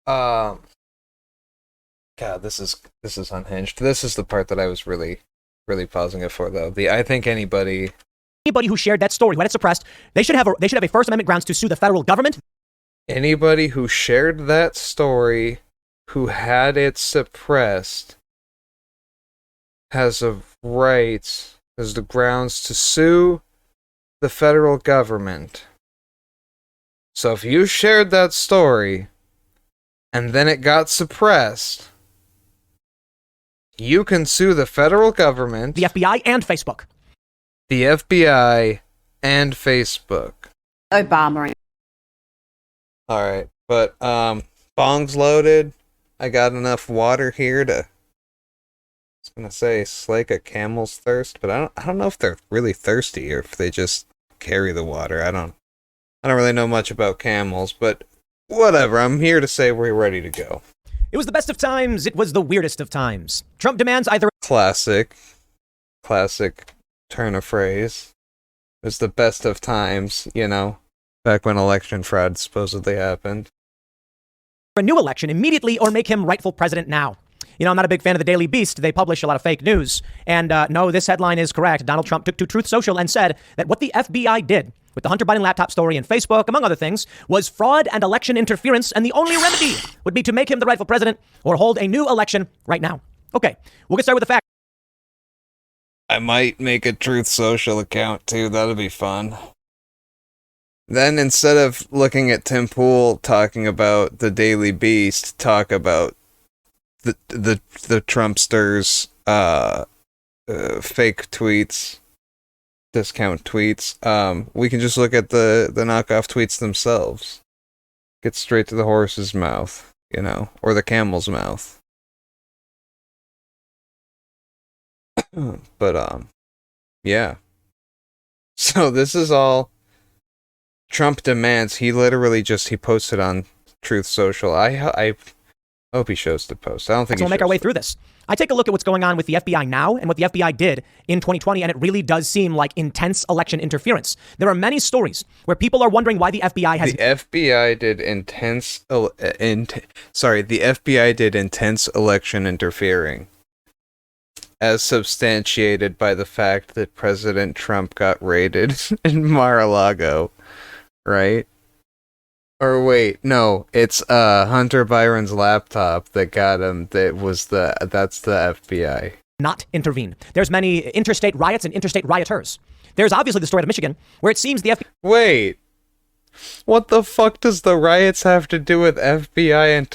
Um, God, this is unhinged. This is the part that I was really pausing it for, though. The I think Anybody who shared that story, who had it suppressed, they should have a First Amendment grounds to sue the federal government. anybody who shared that story, who had it suppressed, has a right, has the grounds to sue the federal government. So if you shared that story and then it got suppressed, you can sue the federal government, The FBI and Facebook. the FBI, and Facebook. Obama. Alright, but, bong's loaded. I got enough water here to, I was gonna say, slake a camel's thirst, but I don't know if they're really thirsty or if they just carry the water. I don't really know much about camels, but whatever. I'm here to say we're ready to go. It was the best of times. It was the weirdest of times. Trump demands either Classic turn of phrase. It was the best of times, back when election fraud supposedly happened. a new election immediately or make him rightful president now. I'm not a big fan of the Daily Beast. They publish a lot of fake news. And no, this headline is correct. Donald Trump took to Truth Social and said that what the FBI did with the Hunter Biden laptop story and Facebook, among other things, was fraud and election interference. And the only remedy would be to make him the rightful president or hold a new election right now. Okay, we'll get started with the facts. I might make a Truth Social account too. That'll be fun. Then instead of looking at Tim Pool talking about the Daily Beast, talk about the Trumpsters fake tweets, discount tweets. We can just look at the knockoff tweets themselves. Get straight to the horse's mouth, or the camel's mouth. But yeah. So this is all Trump demands. He literally he posted on Truth Social. I hope he shows the post. I don't think So he we'll make our shows way the- through this. I take a look at what's going on with the FBI now and what the FBI did in 2020, and it really does seem like intense election interference. There are many stories where people are wondering why the FBI has... The FBI did the FBI did intense election interfering, as substantiated by the fact that President Trump got raided in Mar-a-Lago, right? Or wait, no, it's Hunter Byron's laptop that got him. That's the FBI. not intervened. There's many interstate riots and interstate rioters. There's obviously the story out of Michigan, where it seems the FBI... Wait, what the fuck does the riots have to do with FBI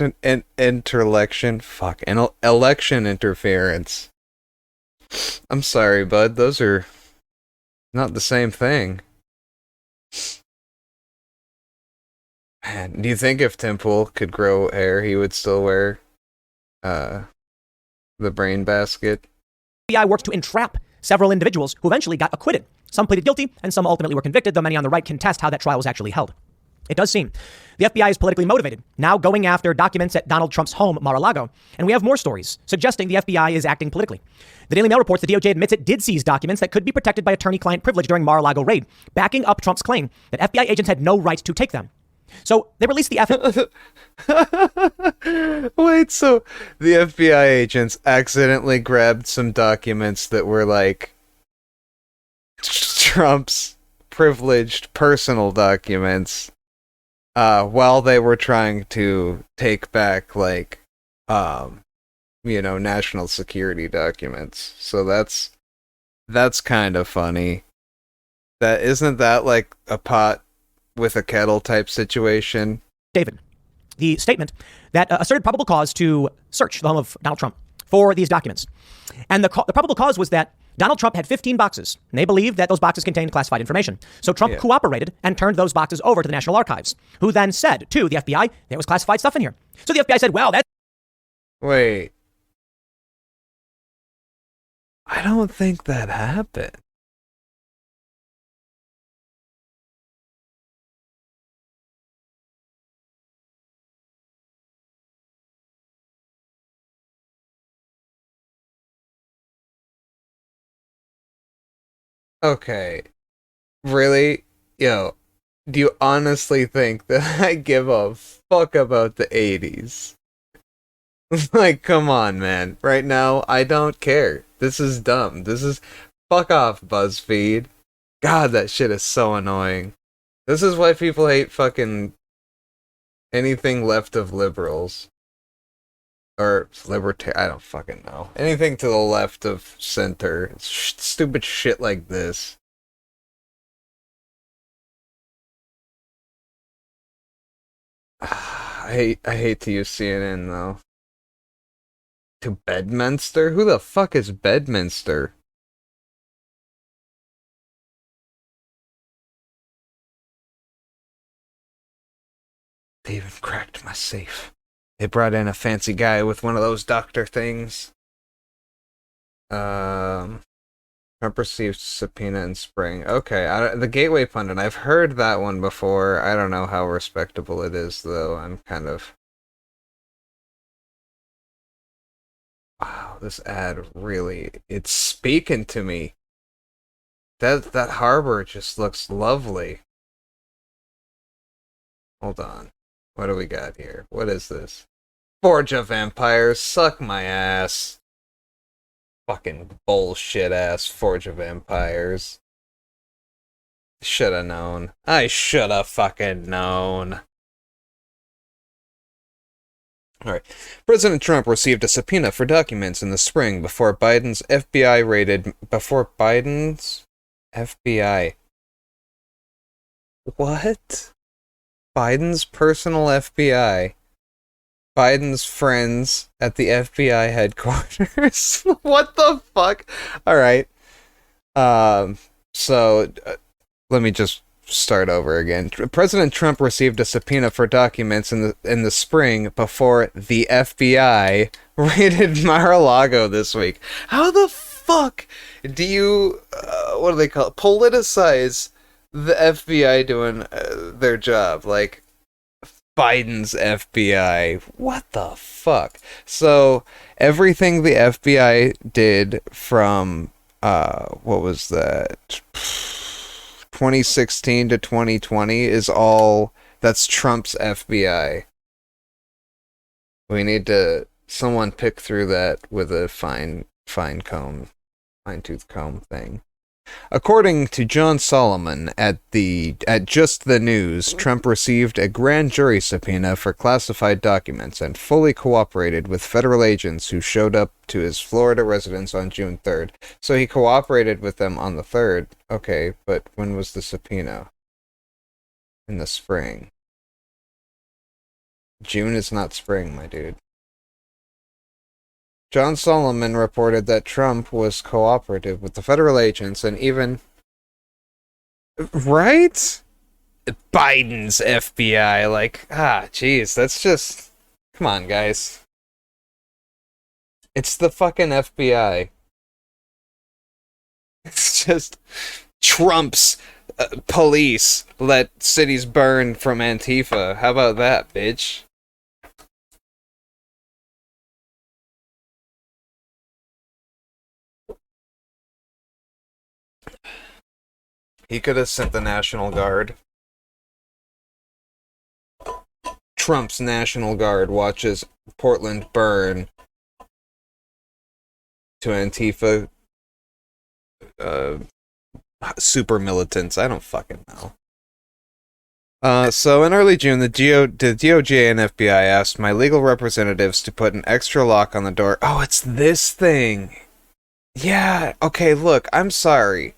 election interference? I'm sorry, bud. Those are not the same thing. Man, do you think if Tim Pool could grow hair, he would still wear the brain basket? FBI worked to entrap several individuals who eventually got acquitted. Some pleaded guilty, and some ultimately were convicted, though many on the right contest how that trial was actually held. It does seem the FBI is politically motivated, now going after documents at Donald Trump's home, Mar-a-Lago. And we have more stories suggesting the FBI is acting politically. The Daily Mail reports the DOJ admits it did seize documents that could be protected by attorney-client privilege during Mar-a-Lago raid, backing up Trump's claim that FBI agents had no right to take them. So they released the Wait, so the FBI agents accidentally grabbed some documents that were like Trump's privileged personal documents while they were trying to take back national security documents. So that's kind of funny. That isn't that like a pot with a kettle type situation? David, the statement that asserted probable cause to search the home of Donald Trump for these documents. And the probable cause was that Donald Trump had 15 boxes, and they believed that those boxes contained classified information. So Trump cooperated and turned those boxes over to the National Archives, who then said to the FBI, there was classified stuff in here. So the FBI said, well, that's... Wait. I don't think that happened. Okay. Really? Yo, Do you honestly think that I give a fuck about the 80s? Like, come on, man. Right now, I don't care. This is dumb. This is... Fuck off, BuzzFeed. God, that shit is so annoying. This is why people hate fucking anything left of liberals. Or libertarian, I don't fucking know. Anything to the left of center. Stupid shit like this. I hate to use CNN though. To Bedminster? Who the fuck is Bedminster? They even cracked my safe. They brought in a fancy guy with one of those doctor things. Trump received subpoena in spring. Okay, the Gateway Pundit. I've heard that one before. I don't know how respectable it is, though. I'm kind of... Wow, this ad really... It's speaking to me. That harbor just looks lovely. Hold on. What do we got here? What is this? Forge of Empires, suck my ass. Fucking bullshit ass Forge of Empires. Shoulda known. I shoulda fucking known. Alright. President Trump received a subpoena for documents in the spring before Biden's FBI raided... Before Biden's... FBI. What? Biden's personal FBI. Biden's friends at the FBI headquarters. What the fuck? Alright. So, let me just start over again. President Trump received a subpoena for documents in the spring before the FBI raided Mar-a-Lago this week. How the fuck do you, what do they call it? Politicize the FBI doing their job? Like, Biden's FBI. What the fuck? So, everything the FBI did from, what was that? 2016 to 2020 is all... That's Trump's FBI. We need to... Someone pick through that with a fine-tooth comb thing. According to John Solomon at Just the News, Trump received a grand jury subpoena for classified documents and fully cooperated with federal agents who showed up to his Florida residence on June 3rd. So he cooperated with them on the 3rd. Okay, but when was the subpoena? In the spring. June is not spring, my dude. John Solomon reported that Trump was cooperative with the federal agents and even... Right? Biden's FBI, like, jeez, that's just... Come on, guys. It's the fucking FBI. It's just Trump's police let cities burn from Antifa. How about that, bitch? He could have sent the National Guard. Trump's National Guard watches Portland burn to Antifa super militants. I don't fucking know. So in early June, the DOJ and FBI asked my legal representatives to put an extra lock on the door. Oh, it's this thing. Yeah, okay, look, I'm sorry.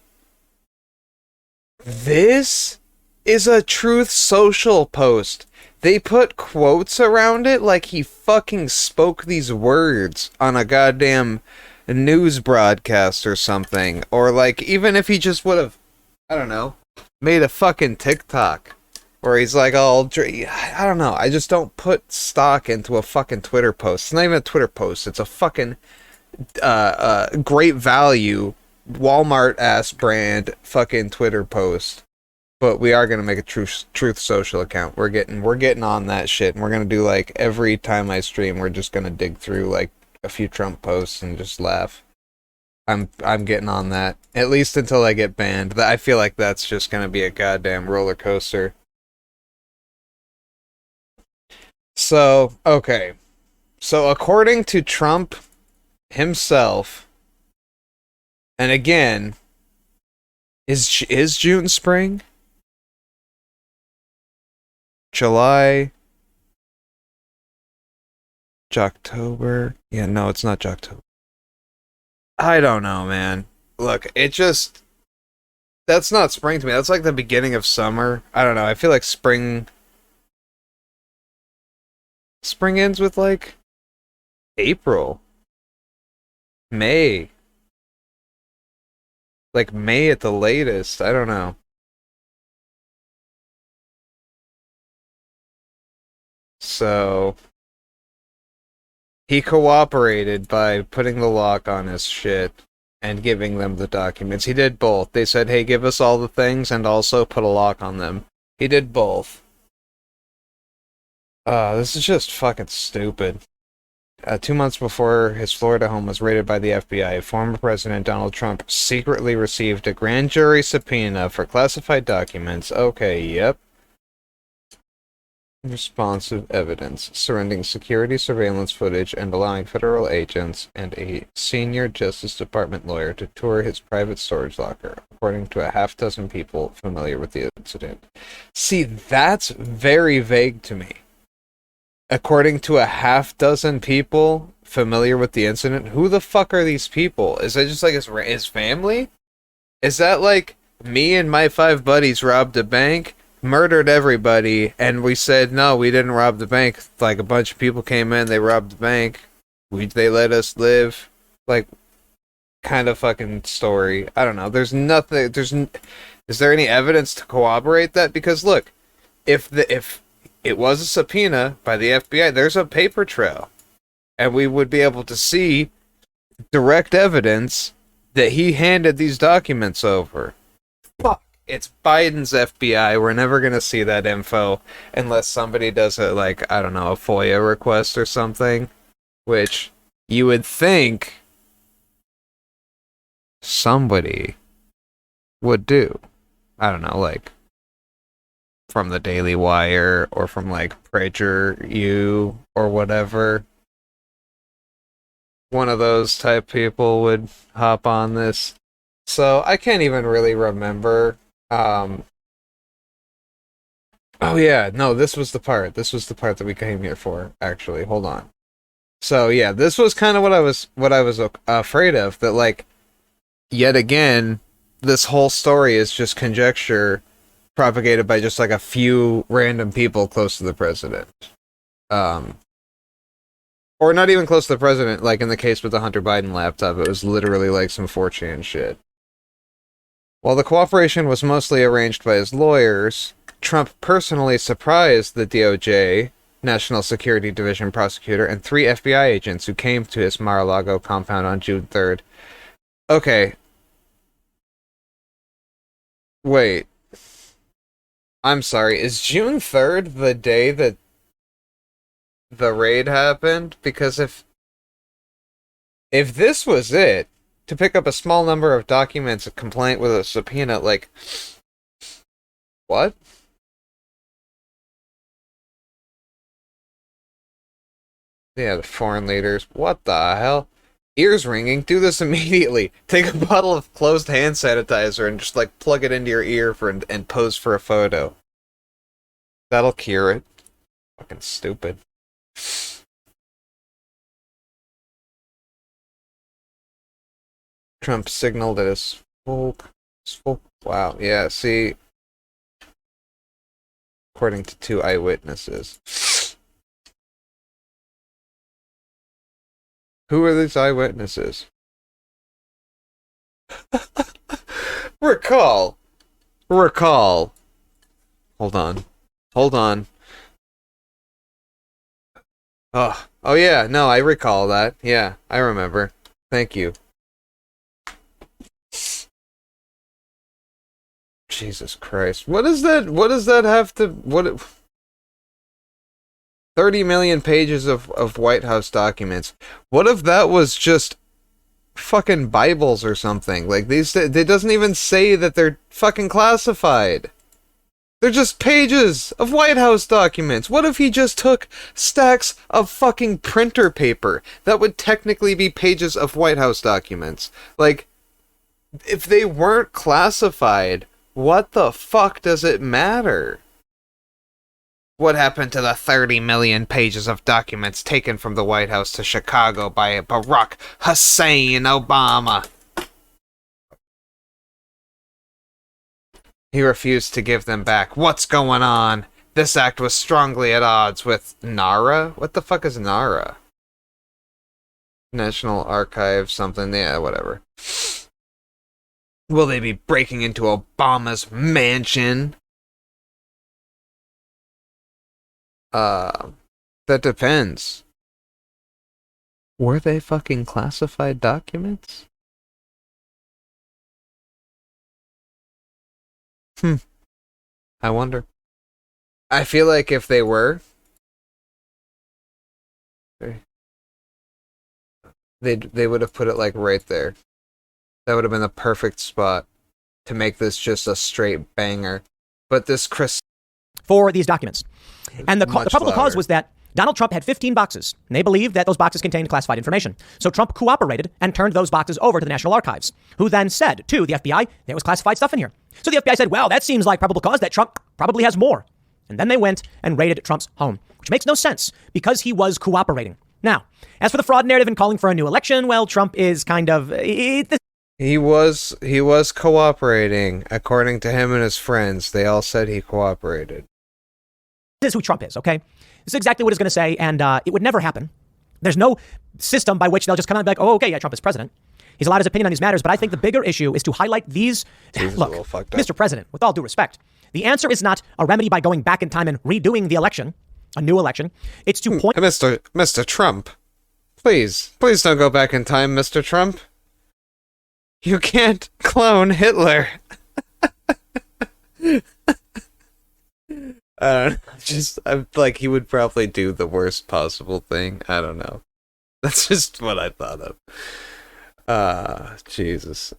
This is a Truth Social post. They put quotes around it like he fucking spoke these words on a goddamn news broadcast or something. Or like, even if he just would have, I don't know, made a fucking TikTok where he's like, oh, I don't know. I just don't put stock into a fucking Twitter post. It's not even a Twitter post. It's a fucking great value Walmart-ass brand fucking Twitter post. But we are gonna make a Truth Social account. We're getting on that shit, and we're gonna do like every time I stream, we're just gonna dig through like a few Trump posts and just laugh. I'm getting on that, at least until I get banned. I feel like that's just gonna be a goddamn roller coaster. So, okay. So, according to Trump himself, and again, is June spring? July? October? Yeah, no, it's not October. I don't know, man. Look, it just that's not spring to me. That's like the beginning of summer. I don't know. I feel like spring ends with like April, May. Like May at the latest. I don't know. So he cooperated by putting the lock on his shit and giving them the documents. He did both. They said, "Hey, give us all the things and also put a lock on them." He did both. This is just fucking stupid. 2 months before his Florida home was raided by the FBI, former President Donald Trump secretly received a grand jury subpoena for classified documents. Okay, yep. Responsive evidence, surrendering security surveillance footage and allowing federal agents and a senior Justice Department lawyer to tour his private storage locker, according to a half dozen people familiar with the incident. See, that's very vague to me. According to a half dozen people familiar with the incident, who the fuck are these people? Is it just like his family? Is that like me and my 5 buddies robbed a bank, murdered everybody, and we said no, we didn't rob the bank? Like a bunch of people came in, they robbed the bank, they let us live. Like, kind of fucking story. I don't know. There's nothing. Is there any evidence to corroborate that? Because look, if it was a subpoena by the FBI, there's a paper trail, and we would be able to see direct evidence that he handed these documents over. Fuck. It's Biden's FBI. We're never gonna see that info unless somebody does a, like, I don't know, a FOIA request or something, which you would think somebody would do. I don't know, like from the Daily Wire or from like PragerU or whatever. One of those type people would hop on this. So I can't even really remember. Oh yeah, no, this was the part. This was the part that we came here for. Actually, hold on. So yeah, this was kind of what I was afraid of. That, like, yet again, this whole story is just conjecture propagated by just like a few random people close to the president. Or not even close to the president, like in the case with the Hunter Biden laptop, it was literally like some 4chan shit. While the cooperation was mostly arranged by his lawyers, Trump personally surprised the DOJ, National Security Division prosecutor, and 3 FBI agents who came to his Mar-a-Lago compound on June 3rd. Okay. Wait. I'm sorry, is June 3rd the day that the raid happened? Because if this was it, to pick up a small number of documents compliant with a subpoena, like, what? Yeah, the foreign leaders. What the hell? Ears ringing. Do this immediately. Take a bottle of closed hand sanitizer and just like plug it into your ear and pose for a photo. That'll cure it. Fucking stupid. Trump signaled that his full. Wow. Yeah. See. According to 2 eyewitnesses. Who are these eyewitnesses? Recall. Hold on. Oh yeah, no, I recall that. Yeah, I remember. Thank you. Jesus Christ. What does that have to... 30 million pages of White House documents. What if that was just fucking Bibles or something? Like, it doesn't even say that they're fucking classified. They're just pages of White House documents. What if he just took stacks of fucking printer paper? That would technically be pages of White House documents. Like, if they weren't classified, what the fuck does it matter? What happened to the 30 million pages of documents taken from the White House to Chicago by Barack Hussein Obama? He refused to give them back. What's going on? This act was strongly at odds with NARA? What the fuck is NARA? National Archives something. Yeah, whatever. Will they be breaking into Obama's mansion? That depends. Were they fucking classified documents? I wonder. I feel like if they were, they would have put it like right there. That would have been the perfect spot to make this just a straight banger. But this Chris for these documents. And the much probable cause louder. was that Donald Trump had 15 boxes, and they believed that those boxes contained classified information. So Trump cooperated and turned those boxes over to the National Archives, who then said to the FBI, there was classified stuff in here. So the FBI said, well, that seems like probable cause that Trump probably has more. And then they went and raided Trump's home, which makes no sense because he was cooperating. Now, as for the fraud narrative and calling for a new election, well, Trump is kind of... He was cooperating, according to him and his friends. They all said he cooperated. This is who Trump is, okay? This is exactly what he's going to say, and it would never happen. There's no system by which they'll just come out and be like, oh, okay, yeah, Trump is president. He's allowed his opinion on these matters, but I think the bigger issue is to highlight these... Look, Mr. President, with all due respect, the answer is not a remedy by going back in time and redoing the election, a new election. It's to point... Mr. Trump, please don't go back in time, Mr. Trump. You can't clone Hitler. I don't know. I'm like, he would probably do the worst possible thing. I don't know. That's just what I thought of. Jesus.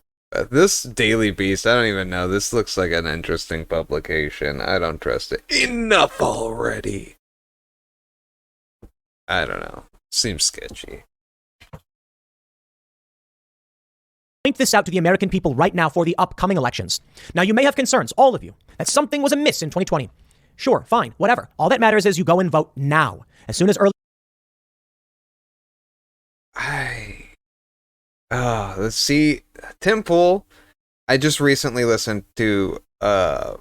This Daily Beast, I don't even know. This looks like an interesting publication. I don't trust it. Enough already. I don't know. Seems sketchy. Point this out to the American people right now for the upcoming elections. Now, you may have concerns, all of you, that something was amiss in 2020. Sure, fine, whatever. All that matters is you go and vote now. As soon as early... Let's see. Tim Pool. I just recently listened to, I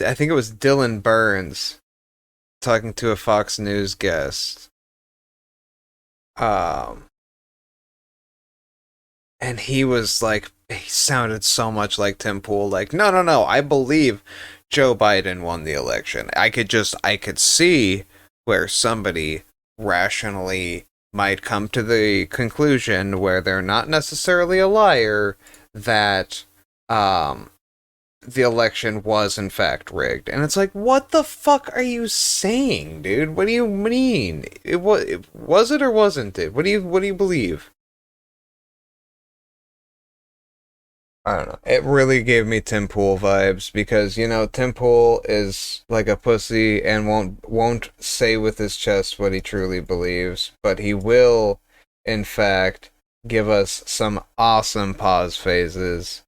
think it was Dylan Burns talking to a Fox News guest. And he was like, he sounded so much like Tim Pool, like, no, I believe Joe Biden won the election. I could see where somebody rationally might come to the conclusion where they're not necessarily a liar that, the election was in fact rigged. And it's like, what the fuck are you saying, dude? What do you mean? Was it or wasn't it? What do you believe? I don't know. It really gave me Tim Pool vibes because, you know, Tim Pool is like a pussy and won't say with his chest what he truly believes, but he will, in fact, give us some awesome pause phases.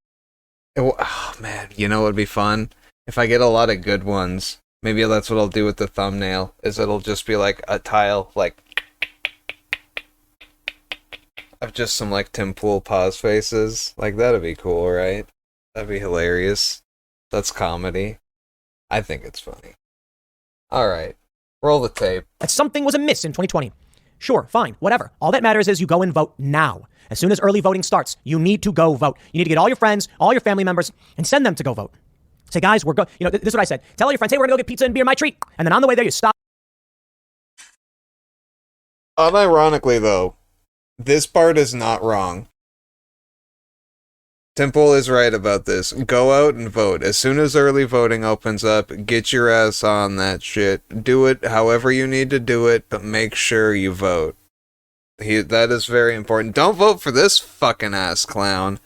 Oh man, you know what would be fun? If I get a lot of good ones, maybe that's what I'll do with the thumbnail, is it'll just be like a tile, like, of just some like Tim Pool pause faces. Like, that'd be cool, right? That'd be hilarious. That's comedy. I think it's funny. Alright, roll the tape. That something was amiss in 2020. Sure, fine, whatever. All that matters is you go and vote now. As soon as early voting starts, you need to go vote. You need to get all your friends, all your family members, and send them to go vote. Say, guys, we're going, you know, this is what I said. Tell all your friends, hey, we're going to go get pizza and beer, my treat. And then on the way there, you stop. Unironically, though, this part is not wrong. Tim Pool is right about this. Go out and vote. As soon as early voting opens up, get your ass on that shit. Do it however you need to do it, but make sure you vote. That is very important. Don't vote for this fucking ass clown.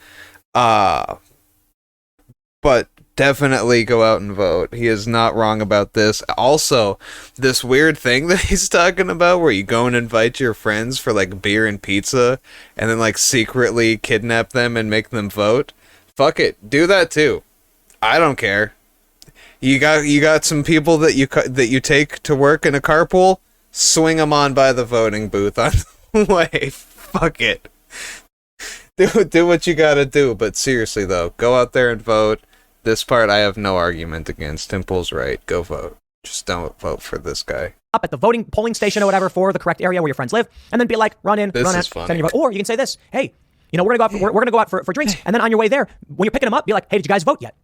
but definitely go out and vote. He is not wrong about this. Also, this weird thing that he's talking about where you go and invite your friends for like beer and pizza and then like secretly kidnap them and make them vote. Fuck it. Do that too. I don't care. You got some people that you take to work in a carpool, swing them on by the voting booth on the way. Fuck it. Do what you got to do, but seriously though, go out there and vote. This part I have no argument against. Timple's right. Go vote. Just don't vote for this guy. Up at the voting polling station or whatever for the correct area where your friends live, and then be like, run in, This run is out, funny. send your vote. Or you can say this, hey, we're gonna go out for drinks, and then on your way there, when you're picking them up, be like, hey, did you guys vote yet?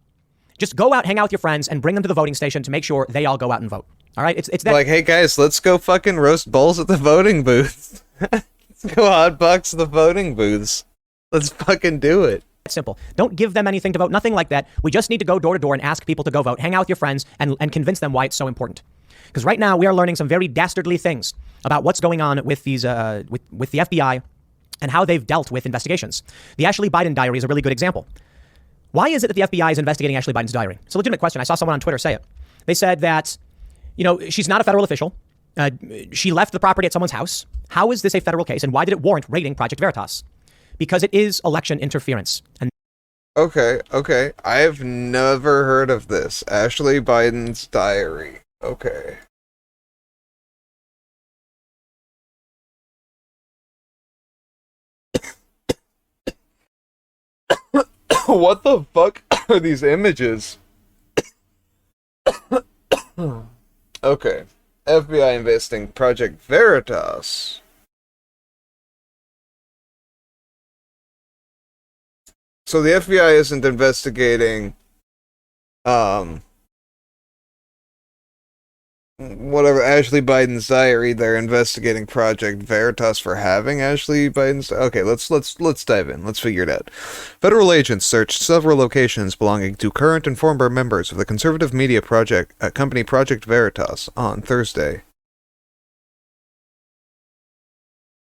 Just go out, hang out with your friends, and bring them to the voting station to make sure they all go out and vote. All right, it's that. Like, hey guys, let's go fucking roast bulls at the voting booth. Let's go hotbox the voting booths. Let's fucking do it. Simple. Don't give them anything to vote, nothing like that. We just need to go door to door and ask people to go vote, hang out with your friends, and convince them why it's so important. Because right now we are learning some very dastardly things about what's going on with these with the FBI and how they've dealt with investigations. The Ashley Biden diary is a really good example. Why is it that the FBI is investigating Ashley Biden's diary? It's a legitimate question. I saw someone on Twitter say it. They said that, she's not a federal official. She left the property at someone's house. How is this a federal case, and why did it warrant raiding Project Veritas? Because it is election interference. And Okay. I've never heard of this. Ashley Biden's diary. Okay. What the fuck are these images? Okay. FBI investing Project Veritas. So the FBI isn't investigating whatever Ashley Biden's diary. They're investigating Project Veritas for having Ashley Biden's. Okay, let's dive in. Let's figure it out. Federal agents searched several locations belonging to current and former members of the conservative media project company Project Veritas on Thursday.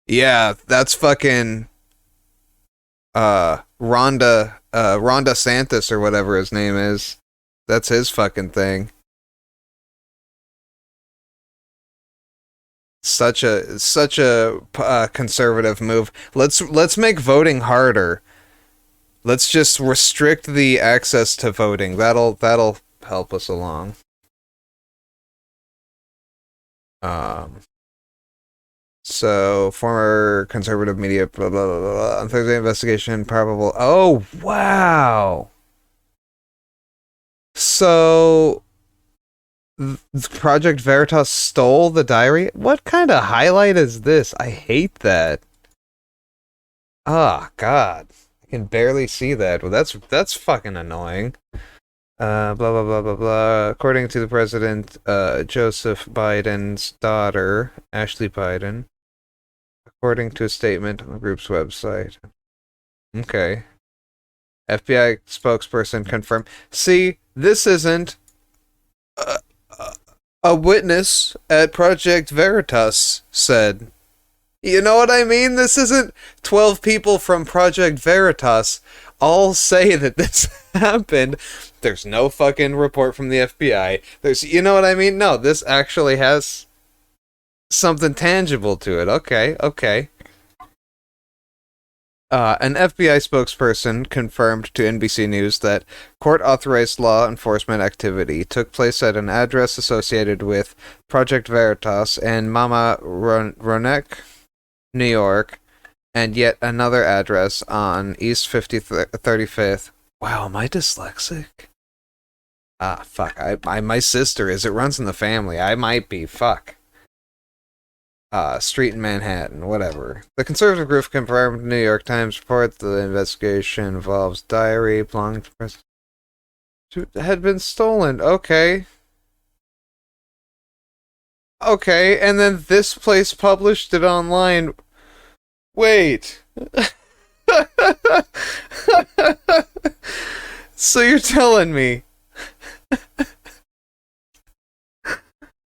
Yeah, that's fucking Rhonda Santis or whatever his name is. That's his fucking thing. Such a conservative move. Let's make voting harder. Let's just restrict the access to voting. That'll help us along. So former conservative media blah blah blah blah on Thursday investigation probable. Oh wow. So Project Veritas stole the diary? What kind of highlight is this? I hate that. Oh, God. I can barely see that. Well, that's fucking annoying. Blah, blah, blah, blah, blah. According to the president, Joseph Biden's daughter, Ashley Biden, according to a statement on the group's website. Okay. FBI spokesperson confirmed. See, this isn't a witness at Project Veritas said. You know what I mean? This isn't 12 people from Project Veritas all say that this happened. There's no fucking report from the FBI. You know what I mean? No, this actually has something tangible to it. Okay. An FBI spokesperson confirmed to NBC News that court-authorized law enforcement activity took place at an address associated with Project Veritas in Mamaroneck, New York, and yet another address on East 35th. Wow, am I dyslexic? Ah, fuck. My sister is. It runs in the family. I might be. Fuck. Street in Manhattan, whatever. The conservative group confirmed New York Times report that the investigation involves diary belonging to President had been stolen. Okay, and then this place published it online. Wait. So you're telling me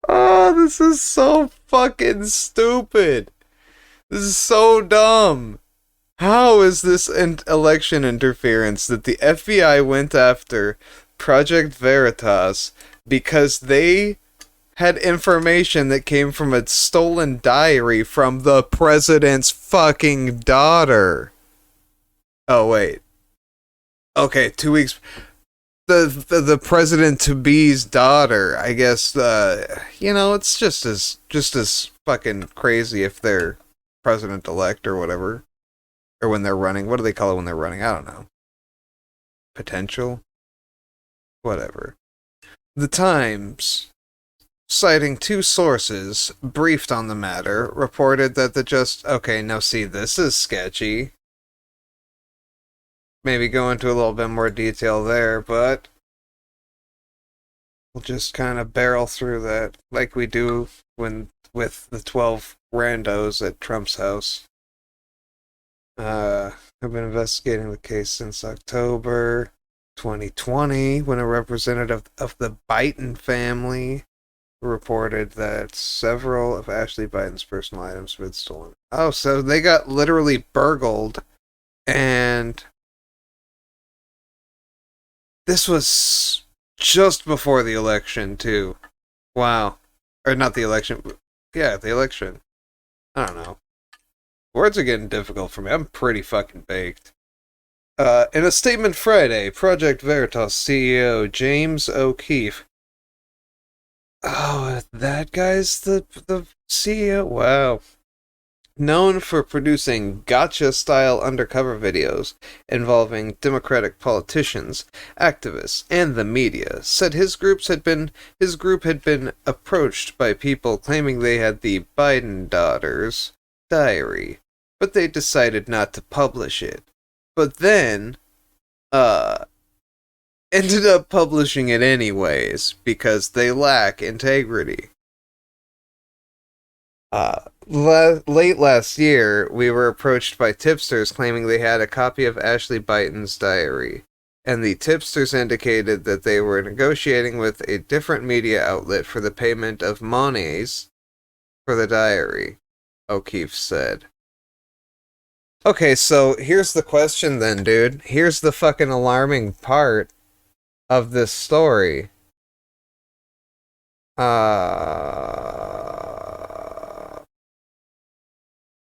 oh, this is so fucking stupid. This is so dumb. How is this election interference that the FBI went after Project Veritas because they had information that came from a stolen diary from the president's fucking daughter? Oh, wait. Okay, 2 weeks. The president-to-be's daughter, I guess, it's just as fucking crazy if they're president-elect or whatever. Or when they're running. What do they call it when they're running? I don't know. Potential? Whatever. The Times, citing 2 sources briefed on the matter, reported that okay, now see, this is sketchy. Maybe go into a little bit more detail there, but we'll just kind of barrel through that like we do with the 12 randos at Trump's house. Have been investigating the case since October 2020, when a representative of the Biden family reported that several of Ashley Biden's personal items have been stolen. Oh, so they got literally burgled, and this was just before the election, too. Wow. Or not the election. Yeah, the election. I don't know. Words are getting difficult for me. I'm pretty fucking baked. In a statement Friday, Project Veritas CEO James O'Keefe. Oh, that guy's the CEO? Wow. Known for producing gotcha-style undercover videos involving Democratic politicians, activists, and the media, said his group had been approached by people claiming they had the Biden daughter's diary, but they decided not to publish it. But then, ended up publishing it anyways, because they lack integrity. Late last year, we were approached by tipsters claiming they had a copy of Ashley Biden's diary, and the tipsters indicated that they were negotiating with a different media outlet for the payment of monies for the diary, O'Keefe said. Okay, so here's the question then, dude. Here's the fucking alarming part of this story.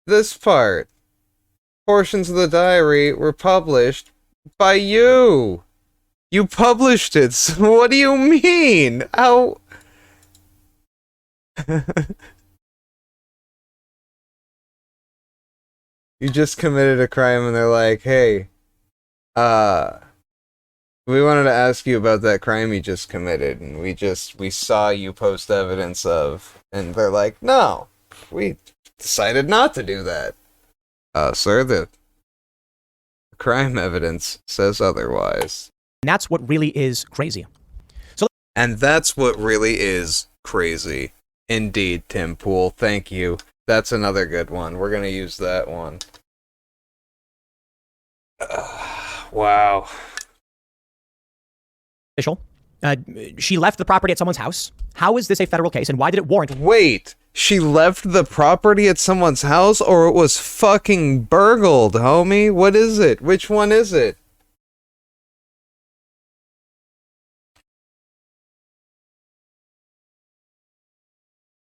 This part. Portions of the diary were published by you. You published it, so what do you mean? How... You just committed a crime and they're like, hey, we wanted to ask you about that crime you just committed, and we saw you post evidence of, and they're like, no, we decided not to do that. Sir, the crime evidence says otherwise. And that's what really is crazy. And that's what really is crazy. Indeed, Tim Pool, thank you. That's another good one. We're gonna use that one. Wow. Official. She left the property at someone's house. How is this a federal case, and why did it warrant... Wait, she left the property at someone's house, or it was fucking burgled, homie? What is it? Which one is it?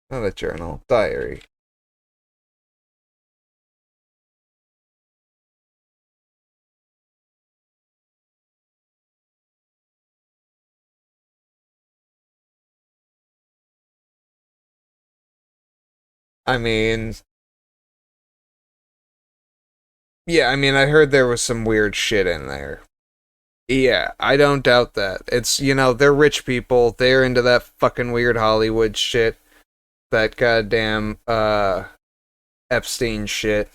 Not a journal. Diary. I mean... Yeah, I mean, I heard there was some weird shit in there. Yeah, I don't doubt that. It's, they're rich people. They're into that fucking weird Hollywood shit. That goddamn, Epstein shit.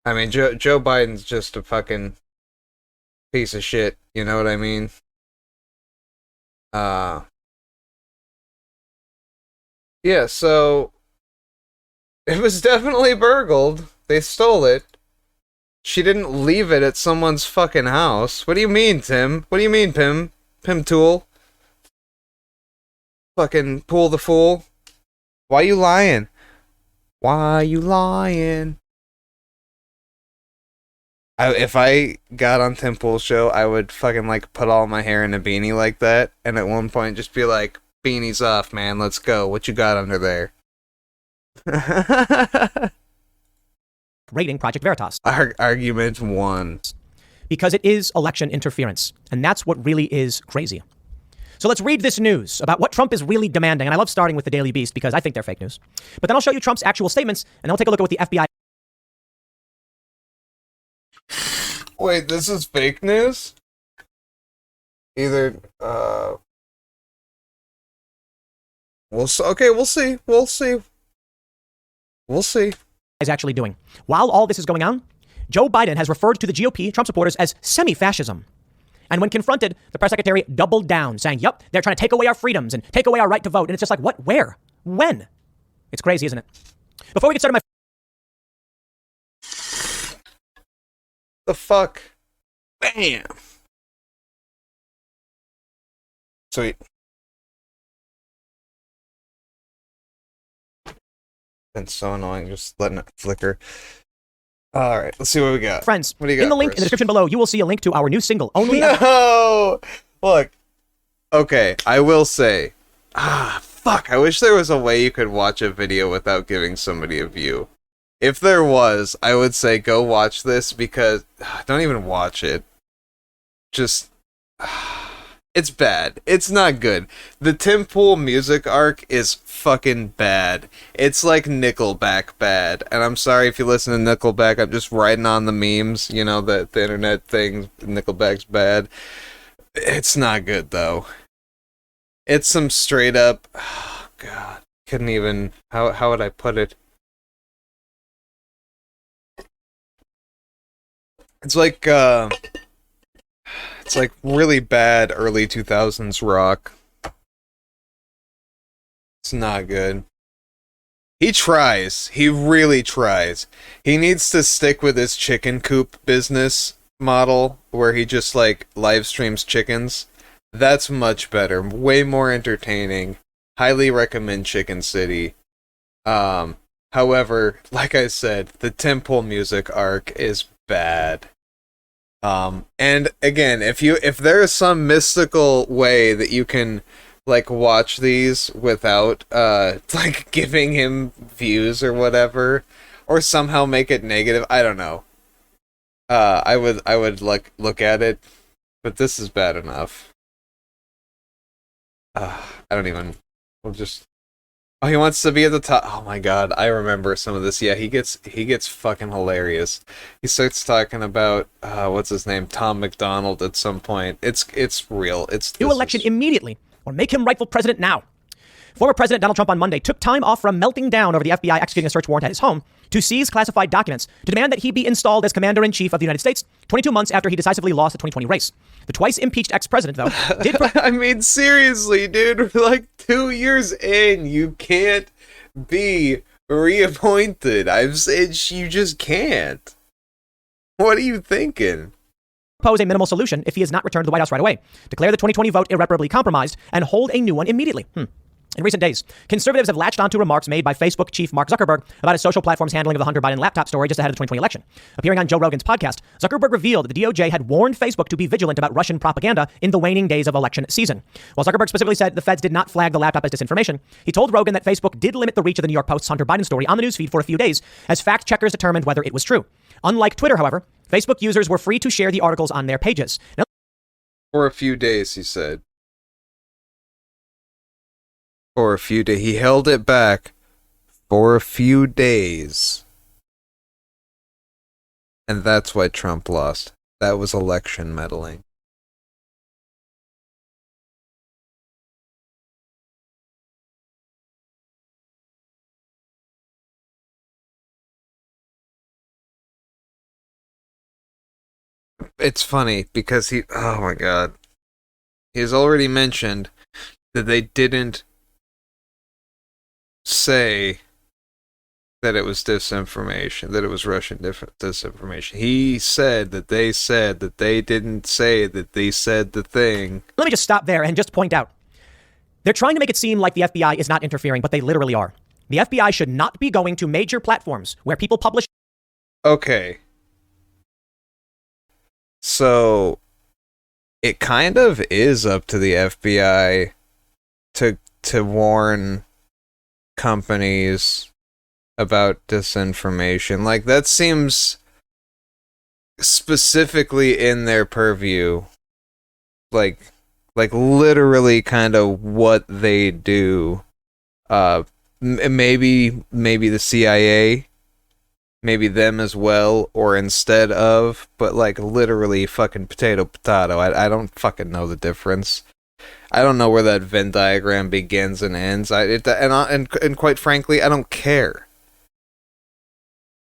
I mean, Joe Biden's just a fucking piece of shit. You know what I mean? Yeah, so it was definitely burgled. They stole it. She didn't leave it at someone's fucking house. What do you mean, Tim? What do you mean, Pim? Pim Tool? Fucking Pool the Fool? Why you lying? Why you lying? If I got on Tim Pool's show, I would fucking like put all my hair in a beanie like that, and at one point just be like, "Beanie's off, man. Let's go. What you got under there?" Raiding Project Veritas. Argument 1. Because it is election interference. And that's what really is crazy. So let's read this news about what Trump is really demanding. And I love starting with the Daily Beast because I think they're fake news. But then I'll show you Trump's actual statements, and then we'll take a look at what the FBI... Wait, this is fake news? Either, we'll see. is actually doing. While all this is going on, Joe Biden has referred to the GOP, Trump supporters, as semi-fascism. And when confronted, the press secretary doubled down, saying, yup, they're trying to take away our freedoms and take away our right to vote. And it's just like, what? Where? When? It's crazy, isn't it? Before we get started, The fuck? Bam! Sweet. It's so annoying just letting it flicker. Alright, let's see what we got. Friends, what do you got in the link for in the us? description below, you will see a link to our new single, Only... No! Look. Okay, I will say. Fuck, I wish there was a way you could watch a video without giving somebody a view. If there was, I would say go watch this because... Don't even watch it. Just... It's bad. It's not good. The Tim Pool music arc is fucking bad. It's like Nickelback bad. And I'm sorry if you listen to Nickelback, I'm just writing on the memes, you know, the internet thing, Nickelback's bad. It's not good, though. It's some straight up... Oh, God. Couldn't even... How would I put it? It's like, It's like really bad early 2000s rock. It's not good. He tries. He really tries. He needs to stick with his chicken coop business model where he just like live streams chickens. That's much better. Way more entertaining. Highly recommend Chicken City. However, like I said, the Tim Pool music arc is bad. And again, if there is some mystical way that you can like watch these without like giving him views or whatever, or somehow make it negative, I don't know. I would like look at it, but this is bad enough. I don't even. We'll just. Oh, he wants to be at the top. Oh my god, I remember some of this. Yeah, he gets fucking hilarious. He starts talking about what's his name, Tom McDonald at some point. It's real. New election immediately, or make him rightful president now. Former President Donald Trump on Monday took time off from melting down over the FBI executing a search warrant at his home to seize classified documents to demand that he be installed as Commander-in-Chief of the United States 22 months after he decisively lost the 2020 race. The twice impeached ex-president, though, did... I mean, seriously, dude, we're like 2 years in, you can't be reappointed. I've said you just can't. What are you thinking? Propose a minimal solution if he is not returned to the White House right away, declare the 2020 vote irreparably compromised, and hold a new one immediately. In recent days, conservatives have latched onto remarks made by Facebook chief Mark Zuckerberg about his social platform's handling of the Hunter Biden laptop story just ahead of the 2020 election. Appearing on Joe Rogan's podcast, Zuckerberg revealed that the DOJ had warned Facebook to be vigilant about Russian propaganda in the waning days of election season. While Zuckerberg specifically said the feds did not flag the laptop as disinformation, he told Rogan that Facebook did limit the reach of the New York Post's Hunter Biden story on the newsfeed for a few days as fact checkers determined whether it was true. Unlike Twitter, however, Facebook users were free to share the articles on their pages. Now, for a few days, he said. For a few days. He held it back for a few days. And that's why Trump lost. That was election meddling. It's funny because oh my god. He has already mentioned that they didn't say that it was disinformation, that it was Russian disinformation. He said that they didn't say that they said the thing. Let me just stop there and just point out. They're trying to make it seem like the FBI is not interfering, but they literally are. The FBI should not be going to major platforms where people publish. Okay. So it kind of is up to the FBI to warn companies about disinformation. Like, that seems specifically in their purview. Like literally kind of what they do. Maybe the CIA, maybe them as well, or instead of, but like literally fucking potato. I don't fucking know the difference. I don't know where that Venn diagram begins and ends. And quite frankly, I don't care.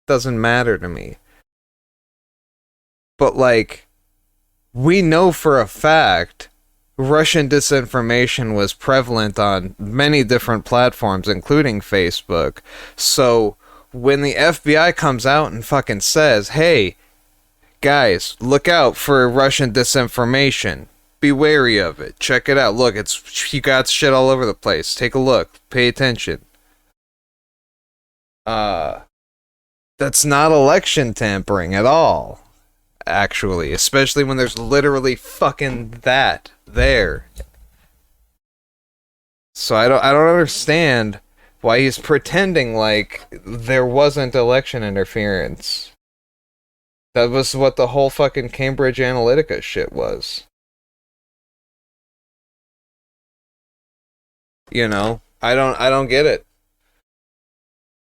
Doesn't matter to me. But like, we know for a fact Russian disinformation was prevalent on many different platforms, including Facebook. So when the FBI comes out and fucking says, hey, guys, look out for Russian disinformation. Be wary of it. Check it out. Look, you got shit all over the place. Take a look. Pay attention. That's not election tampering at all. Actually, especially when there's literally fucking that there. So I don't understand why he's pretending like there wasn't election interference. That was what the whole fucking Cambridge Analytica shit was. You know, I don't get it.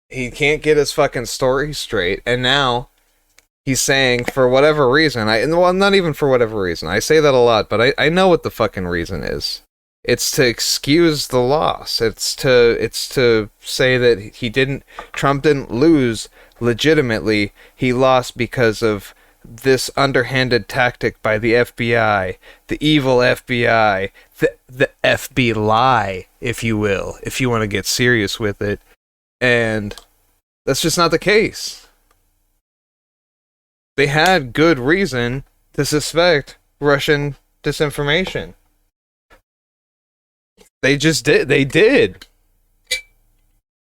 He can't get his fucking story straight, and now he's saying, for whatever reason, not even for whatever reason, I say that a lot, but I know what the fucking reason is. It's to excuse the loss. It's to say that Trump didn't lose legitimately. He lost because of this underhanded tactic by the FBI, the evil FBI, the FB lie, if you will, if you want to get serious with it. And that's just not the case. They had good reason to suspect Russian disinformation. They just did. They did.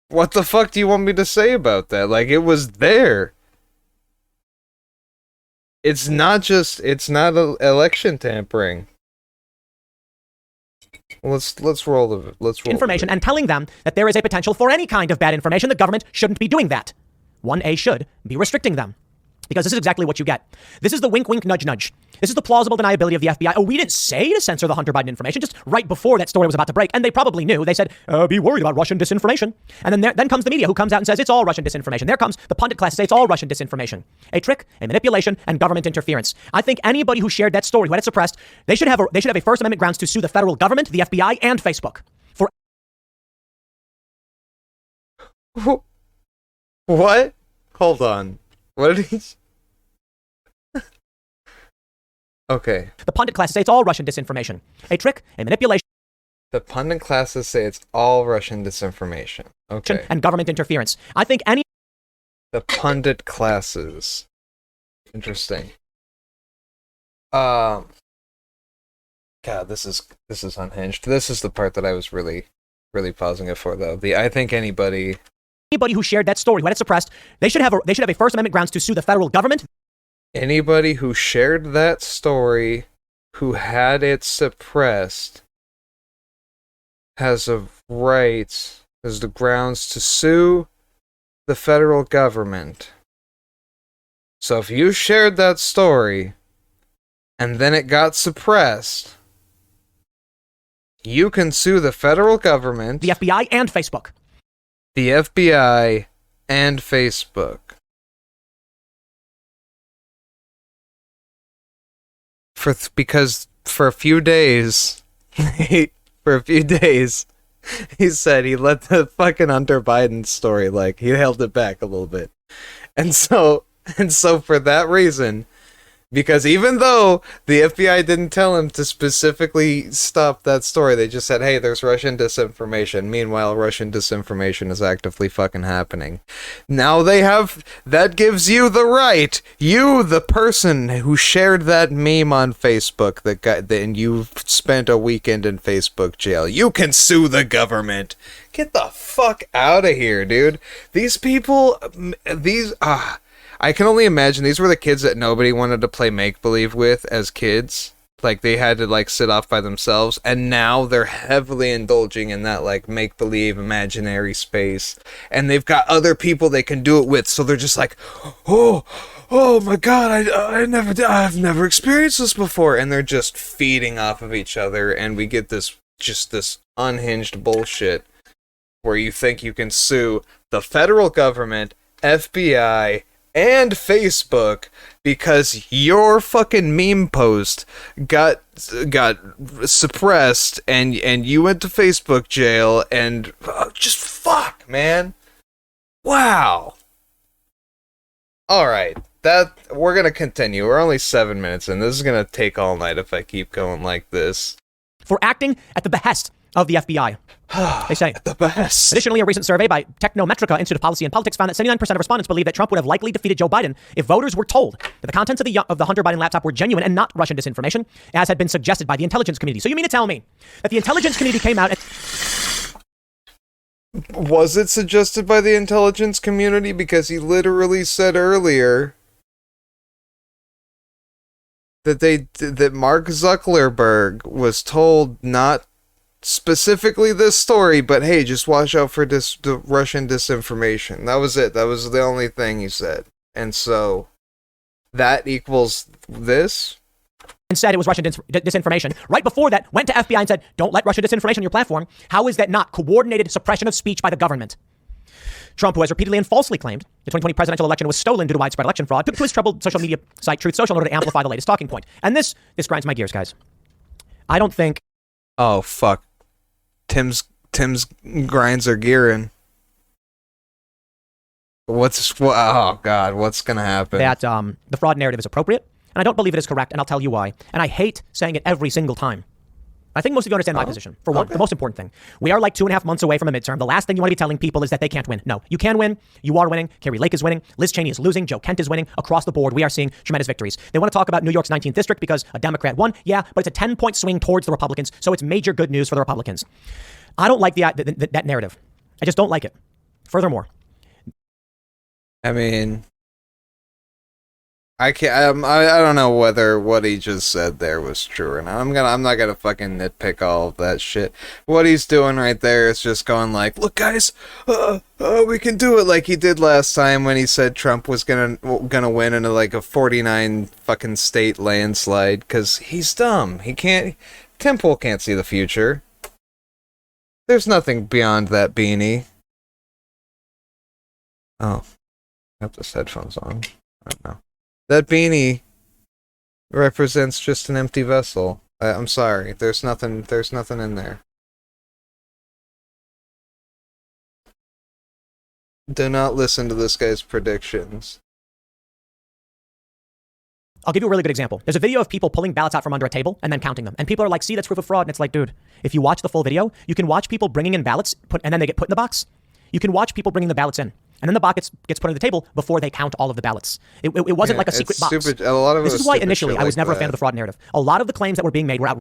What the fuck do you want me to say about that? Like, it was there. It's not election tampering. Let's roll information and telling them that there is a potential for any kind of bad information. The government shouldn't be doing that. 1A should be restricting them. Because this is exactly what you get. This is the wink, wink, nudge, nudge. This is the plausible deniability of the FBI. Oh, we didn't say to censor the Hunter Biden information just right before that story was about to break. And they probably knew. They said, be worried about Russian disinformation. And then comes the media who comes out and says it's all Russian disinformation. There comes the pundit class to say it's all Russian disinformation. A trick, a manipulation, and government interference. I think anybody who shared that story, who had it suppressed, they should have a First Amendment grounds to sue the federal government, the FBI, and Facebook. For what? Hold on. What did he... Okay. The pundit classes say it's all Russian disinformation. A trick, a manipulation. The pundit classes say it's all Russian disinformation. Okay. And government interference. I think any... The pundit classes. Interesting. God, this is unhinged. This is the part that I was really pausing it for, though. I think anybody who shared that story, who had it suppressed, they should have a First Amendment grounds to sue the federal government. Anybody who shared that story, who had it suppressed, has the grounds to sue the federal government. So if you shared that story, and then it got suppressed, you can sue the federal government, the FBI, and Facebook. The FBI and Facebook. Because for a few days, he said he let the fucking Hunter Biden story, like, he held it back a little bit. And so for that reason, Because even though the FBI didn't tell him to specifically stop that story, they just said, hey, there's Russian disinformation. Meanwhile, Russian disinformation is actively fucking happening. Now that gives you the right, you, the person who shared that meme on Facebook, and you spent a weekend in Facebook jail, you can sue the government. Get the fuck out of here, dude. These people, I can only imagine these were the kids that nobody wanted to play make-believe with as kids. Like, they had to, like, sit off by themselves, and now they're heavily indulging in that, like, make-believe imaginary space. And they've got other people they can do it with, so they're just like, oh my god, I've never experienced this before. And they're just feeding off of each other, and we get this unhinged bullshit where you think you can sue the federal government, FBI, and Facebook because your fucking meme post got suppressed and you went to Facebook jail and just fuck, man. Wow. All right. That we're going to continue. We're only 7 minutes in. This is going to take all night if I keep going like this. For acting at the behest of the FBI. They say. The best. Additionally, a recent survey by Technometrica Institute of Policy and Politics found that 79% of respondents believe that Trump would have likely defeated Joe Biden if voters were told that the contents of the Hunter Biden laptop were genuine and not Russian disinformation, as had been suggested by the intelligence community. So you mean to tell me that the intelligence community came out and... Was it suggested by the intelligence community? Because he literally said earlier that Mark Zuckerberg was told not specifically this story, but hey, just watch out for the Russian disinformation. That was it. That was the only thing he said. And so that equals this. And said it was Russian disinformation. Right before that, went to FBI and said, don't let Russian disinformation on your platform. How is that not coordinated suppression of speech by the government? Trump, who has repeatedly and falsely claimed the 2020 presidential election was stolen due to widespread election fraud, took to his troubled social media site Truth Social in order to amplify the latest talking point. And this grinds my gears, guys. I don't think... Oh, fuck. Tim's grinds are gearing. Oh god, what's gonna happen? That the fraud narrative is appropriate, and I don't believe it is correct, and I'll tell you why. And I hate saying it every single time. I think most of you understand my position. For one, the most important thing. We are like 2.5 months away from a midterm. The last thing you want to be telling people is that they can't win. No, you can win. You are winning. Carrie Lake is winning. Liz Cheney is losing. Joe Kent is winning. Across the board, we are seeing tremendous victories. They want to talk about New York's 19th district because a Democrat won. Yeah, but it's a 10-point swing towards the Republicans, so it's major good news for the Republicans. I don't like that narrative. I just don't like it. Furthermore. I mean... I can't. I don't know whether what he just said there was true or not. I'm not gonna fucking nitpick all of that shit. What he's doing right there is just going like, look, guys, we can do it, like he did last time when he said Trump was gonna win in like a 49 fucking state landslide because he's dumb. He can't. Tim Pool can't see the future. There's nothing beyond that beanie. Oh, I have this headphones on. I don't know. That beanie represents just an empty vessel. I'm sorry. There's nothing in there. Do not listen to this guy's predictions. I'll give you a really good example. There's a video of people pulling ballots out from under a table and then counting them. And people are like, see, that's proof of fraud. And it's like, dude, if you watch the full video, you can watch people bringing in ballots, and then they get put in the box. You can watch people bringing the ballots in. And then the box gets put on the table before they count all of the ballots. It wasn't like a secret box. Stupid. A lot of this is why initially I was never a fan of the fraud narrative. A lot of the claims that were being made were out.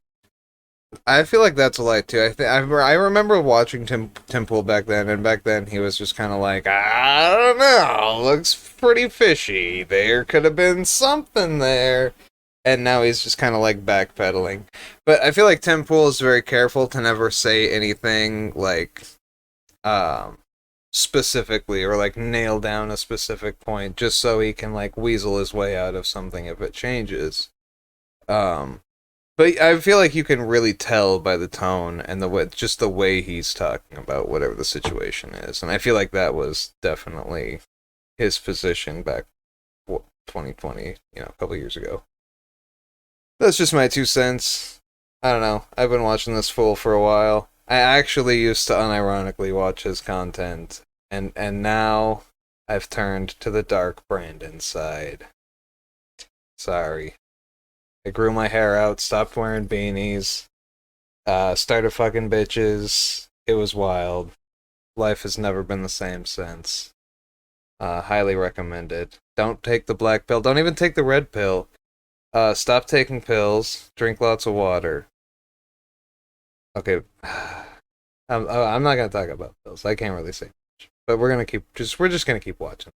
I feel like that's a lie too. I remember watching Tim Pool back then, and back then he was just kind of like, I don't know, looks pretty fishy. There could have been something there. And now he's just kind of like backpedaling. But I feel like Tim Pool is very careful to never say anything like, specifically or like nail down a specific point just so he can like weasel his way out of something if it changes. But I feel like you can really tell by the tone and the way he's talking about whatever the situation is. And I feel like that was definitely his position back 2020, a couple years ago. That's just my 2 cents. I don't know. I've been watching this fool for a while. I actually used to unironically watch his content, and now I've turned to the dark Brandon side. Sorry. I grew my hair out, stopped wearing beanies, started fucking bitches. It was wild. Life has never been the same since. Highly recommended. Don't take the black pill. Don't even take the red pill. Stop taking pills. Drink lots of water. Okay. I'm not gonna talk about pills. I can't really say much. But we're just gonna keep watching.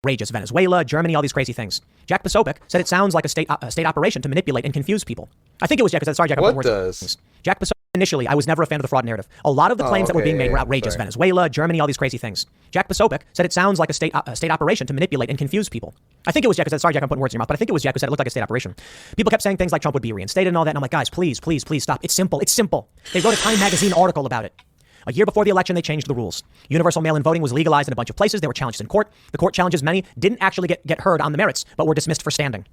Outrageous. Venezuela, Germany, all these crazy things. Jack Posobiec said it sounds like a state operation to manipulate and confuse people. I think it was Jack. Sorry, Jack. What does? Jack Posobiec. Initially, I was never a fan of the fraud narrative. A lot of the claims that were being made were outrageous. Sorry. Venezuela, Germany, all these crazy things. Jack Posobiec said it sounds like a state operation to manipulate and confuse people. I think it was Jack who said, sorry, Jack, I'm putting words in your mouth, but I think it was Jack who said it looked like a state operation. People kept saying things like Trump would be reinstated and all that, and I'm like, guys, please, please, please stop. It's simple. It's simple. They wrote a Time magazine article about it. A year before the election, they changed the rules. Universal mail-in voting was legalized in a bunch of places. They were challenged in court. The court challenges many didn't actually get heard on the merits, but were dismissed for standing.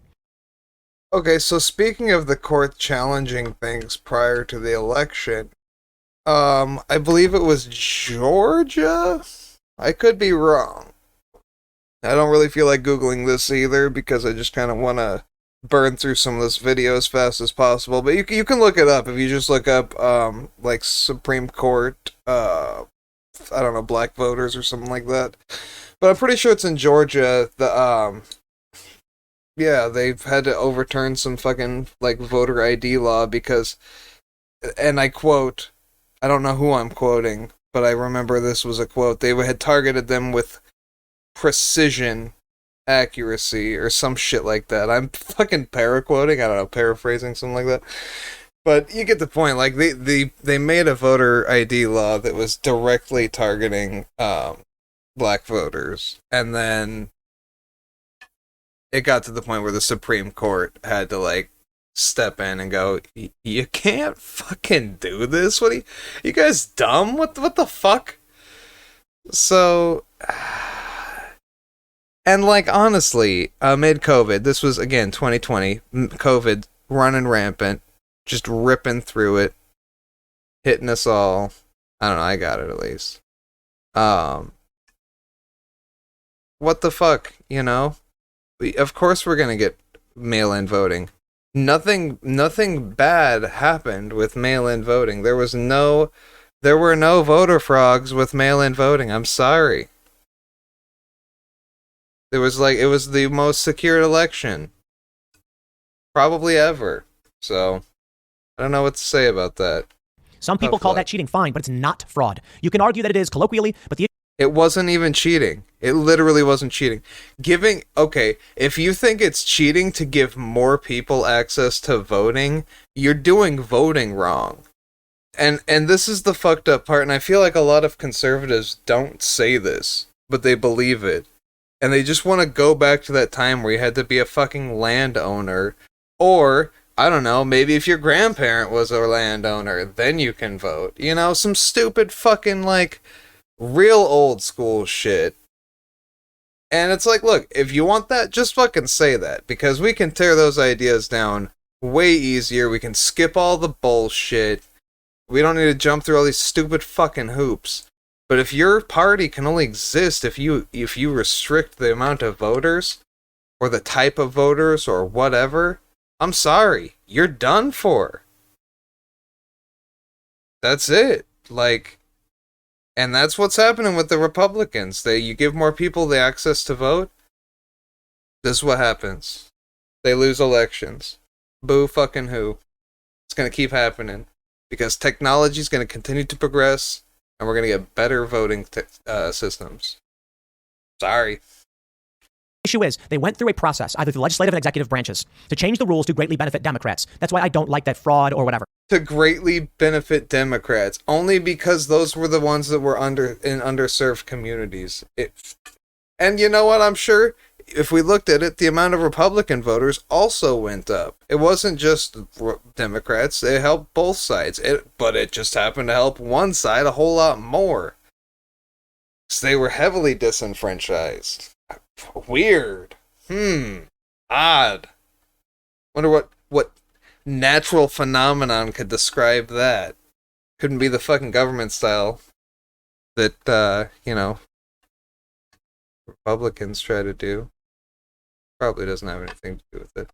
Okay, so speaking of the court challenging things prior to the election, I believe it was Georgia? I could be wrong. I don't really feel like Googling this either because I just kind of want to burn through some of this video as fast as possible. But you can look it up if you just look up, like Supreme Court, I don't know, black voters or something like that. But I'm pretty sure it's in Georgia. Yeah, they've had to overturn some fucking, like, voter ID law because, and I quote, I don't know who I'm quoting, but I remember this was a quote. They had targeted them with precision accuracy or some shit like that. I'm fucking paraquoting, I don't know, paraphrasing, something like that. But you get the point. Like, they made a voter ID law that was directly targeting black voters, and then it got to the point where the Supreme Court had to, like, step in and go, you can't fucking do this. What are you guys dumb? What the fuck? So, and like honestly, amid COVID, this was again 2020, COVID running rampant, just ripping through it, hitting us all. I don't know, I got it at least. What the fuck, you know? Of course we're gonna get mail-in voting. Nothing bad happened with mail-in voting. There were no voter frogs with mail-in voting. I'm sorry. It was the most secure election probably ever. So I don't know what to say about that. Some people call that cheating, fine, but it's not fraud. You can argue that it is colloquially, but it wasn't even cheating. It literally wasn't cheating. If you think it's cheating to give more people access to voting, you're doing voting wrong. And this is the fucked up part, and I feel like a lot of conservatives don't say this, but they believe it. And they just want to go back to that time where you had to be a fucking landowner, or, I don't know, maybe if your grandparent was a landowner, then you can vote. You know, some stupid fucking, like, real old school shit. And it's like, look, if you want that, just fucking say that, because we can tear those ideas down way easier. We can skip all the bullshit. We don't need to jump through all these stupid fucking hoops. But if your party can only exist if you restrict the amount of voters, or the type of voters, or whatever, I'm sorry, you're done for. That's it. Like, and that's what's happening with the Republicans. You give more people the access to vote, this is what happens. They lose elections. Boo fucking who. It's gonna keep happening. Because technology's gonna continue to progress, and we're gonna get better voting systems. Sorry. issue is they went through a process, either the legislative and executive branches, to change the rules to greatly benefit Democrats. That's why I don't like that fraud or whatever. To greatly benefit Democrats, only because those were the ones that were in underserved communities. And you know what? I'm sure if we looked at it, the amount of Republican voters also went up. It wasn't just Democrats; it helped both sides. But it just happened to help one side a whole lot more. So they were heavily disenfranchised. Weird. Odd. Wonder what natural phenomenon could describe that. Couldn't be the fucking government style that, Republicans try to do. Probably doesn't have anything to do with it.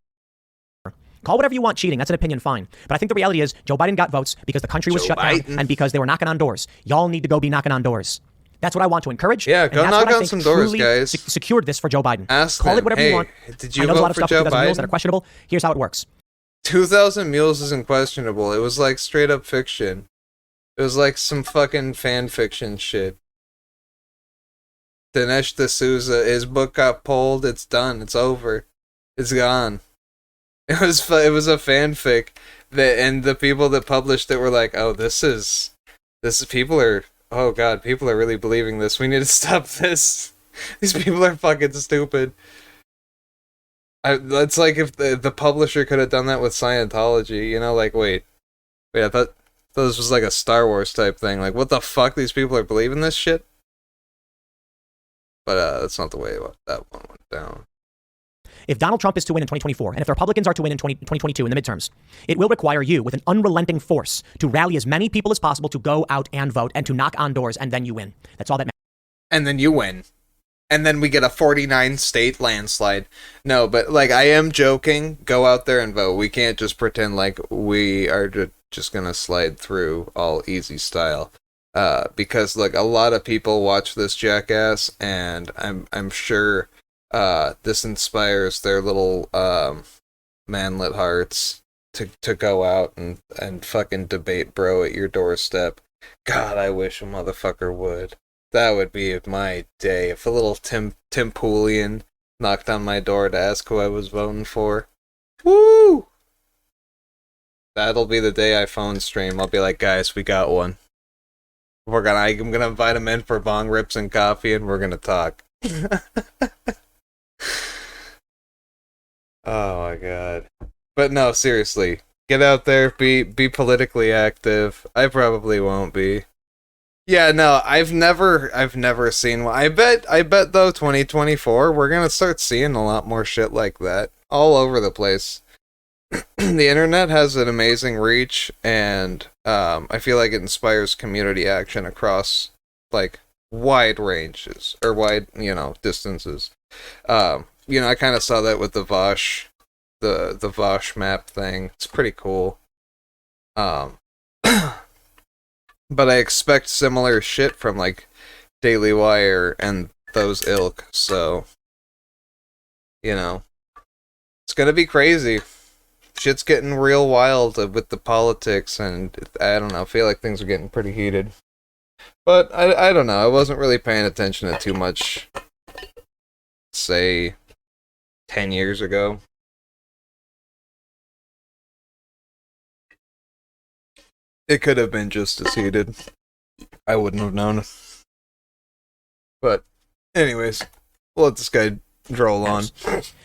Call whatever you want cheating. That's an opinion, fine. But I think the reality is Joe Biden got votes because the country was shut down and because they were knocking on doors. Y'all need to go be knocking on doors. That's what I want to encourage. Yeah, go knock on some doors, guys. Secured this for Joe Biden. Ask Call them, it whatever hey, you want. did you I know there's a lot vote of for stuff Joe with 2000 mules that Biden? are questionable. Here's how it works. 2,000 Mules isn't questionable. It was like straight up fiction. It was like some fucking fan fiction shit. Dinesh D'Souza, his book got pulled. It's done. It's over. It's gone. It was a fanfic that, and the people that published it were like, oh, this is people are, oh god, people are really believing this. We need to stop this. These people are fucking stupid. It's like if the publisher could have done that with Scientology, you know, like wait, I thought this was like a Star Wars type thing. Like, what the fuck? These people are believing this shit? But that's not the way that one went down. If Donald Trump is to win in 2024, and if the Republicans are to win in 2022 in the midterms, it will require you with an unrelenting force to rally as many people as possible to go out and vote and to knock on doors, and then you win. That's all that matters. And then you win. And then we get a 49 state landslide. No, but like, I am joking. Go out there and vote. We can't just pretend like we are just gonna slide through all easy style. Because like a lot of people watch this jackass, and I'm sure this inspires their little manlet hearts to go out and fucking debate bro at your doorstep. God, I wish a motherfucker would. That would be my day. If a little Tim Poolian knocked on my door to ask who I was voting for. Woo! That'll be the day I phone stream. I'll be like, guys, we got one. I'm gonna invite him in for bong rips and coffee, and we're gonna talk. Oh my god. But no, seriously. Get out there, be politically active. I probably won't be. Yeah, no, I've never seen one. I bet though 2024 we're gonna start seeing a lot more shit like that all over the place. The internet has an amazing reach, and I feel like it inspires community action across like wide ranges or wide, distances. I kind of saw that with the Vosh, the Vosh map thing. It's pretty cool. But I expect similar shit from like Daily Wire and those ilk. So, it's gonna be crazy. Shit's getting real wild with the politics, and I don't know. I feel like things are getting pretty heated. But I don't know. I wasn't really paying attention to too much, say, 10 years ago. It could have been just as heated. I wouldn't have known. But, anyways, we'll let this guy droll on.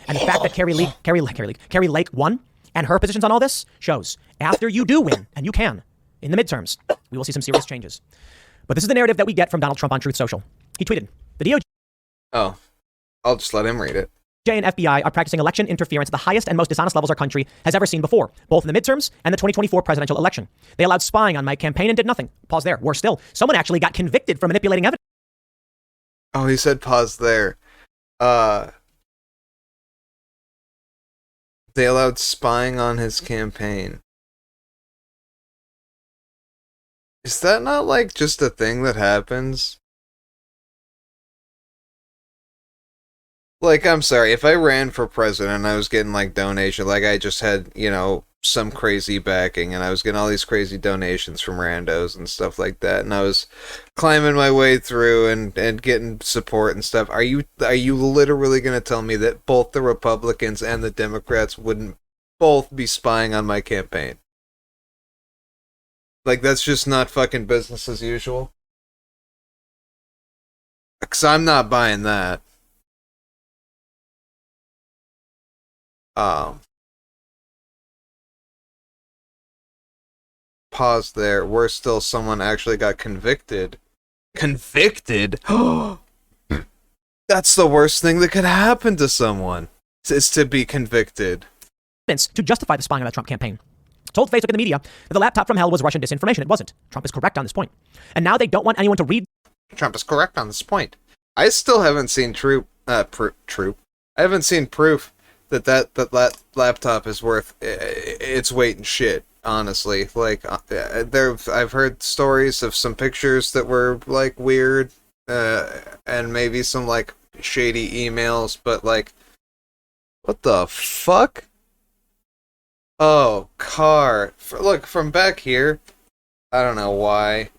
And the fact that Carrie Lake won, and her positions on all this shows after you do win, and you can, in the midterms, we will see some serious changes. But this is the narrative that we get from Donald Trump on Truth Social. He tweeted, the DOJ Oh, I'll just let him read it. and FBI are practicing election interference at the highest and most dishonest levels our country has ever seen before, both in the midterms and the 2024 presidential election. They allowed spying on my campaign and did nothing. Pause there. Worse still, someone actually got convicted for manipulating evidence. Oh, he said pause there. They allowed spying on his campaign. Is that not like just a thing that happens? Like, I'm sorry, if I ran for president and I was getting like donation, like I just had, some crazy backing and I was getting all these crazy donations from randos and stuff like that, and I was climbing my way through and getting support and stuff. Are you literally going to tell me that both the Republicans and the Democrats wouldn't both be spying on my campaign? Like, that's just not fucking business as usual? 'Cause I'm not buying that. Pause there. Worse still, someone actually got convicted. Convicted? That's the worst thing that could happen to someone, is to be convicted. To justify the spying on the Trump campaign. Told Facebook and the media that the laptop from hell was Russian disinformation. It wasn't. Trump is correct on this point. And now they don't want anyone to read. Trump is correct on this point. I still haven't seen I haven't seen proof that laptop is worth its weight in shit. Honestly, like I've heard stories of some pictures that were like weird, and maybe some like shady emails, but like, what the fuck? Oh, car. Look, from back here, I don't know why.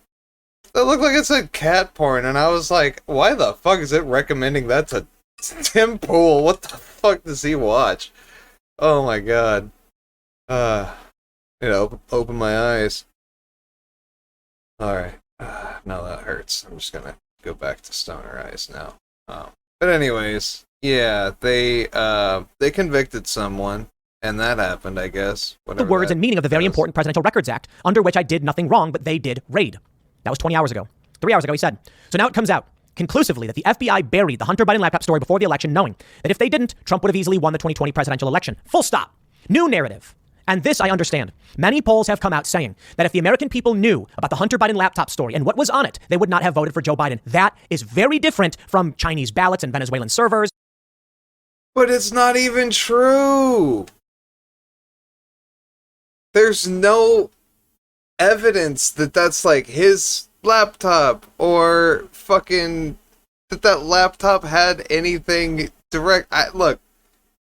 That looked like it said cat porn, and I was like, why the fuck is it recommending that to Tim Pool? What the fuck does he watch? Oh my god. Open my eyes. Alright. No, that hurts. I'm just gonna go back to Stoner Eyes now. But anyways, yeah, they convicted someone. And that happened, I guess. The words and meaning of the very important Presidential Records Act, under which I did nothing wrong, but they did raid. That was 20 hours ago. 3 hours ago, he said. So now it comes out conclusively that the FBI buried the Hunter Biden laptop story before the election, knowing that if they didn't, Trump would have easily won the 2020 presidential election. Full stop. New narrative. And this I understand. Many polls have come out saying that if the American people knew about the Hunter Biden laptop story and what was on it, they would not have voted for Joe Biden. That is very different from Chinese ballots and Venezuelan servers. But it's not even true. There's no evidence that that's like his laptop or fucking that laptop had anything direct. Look,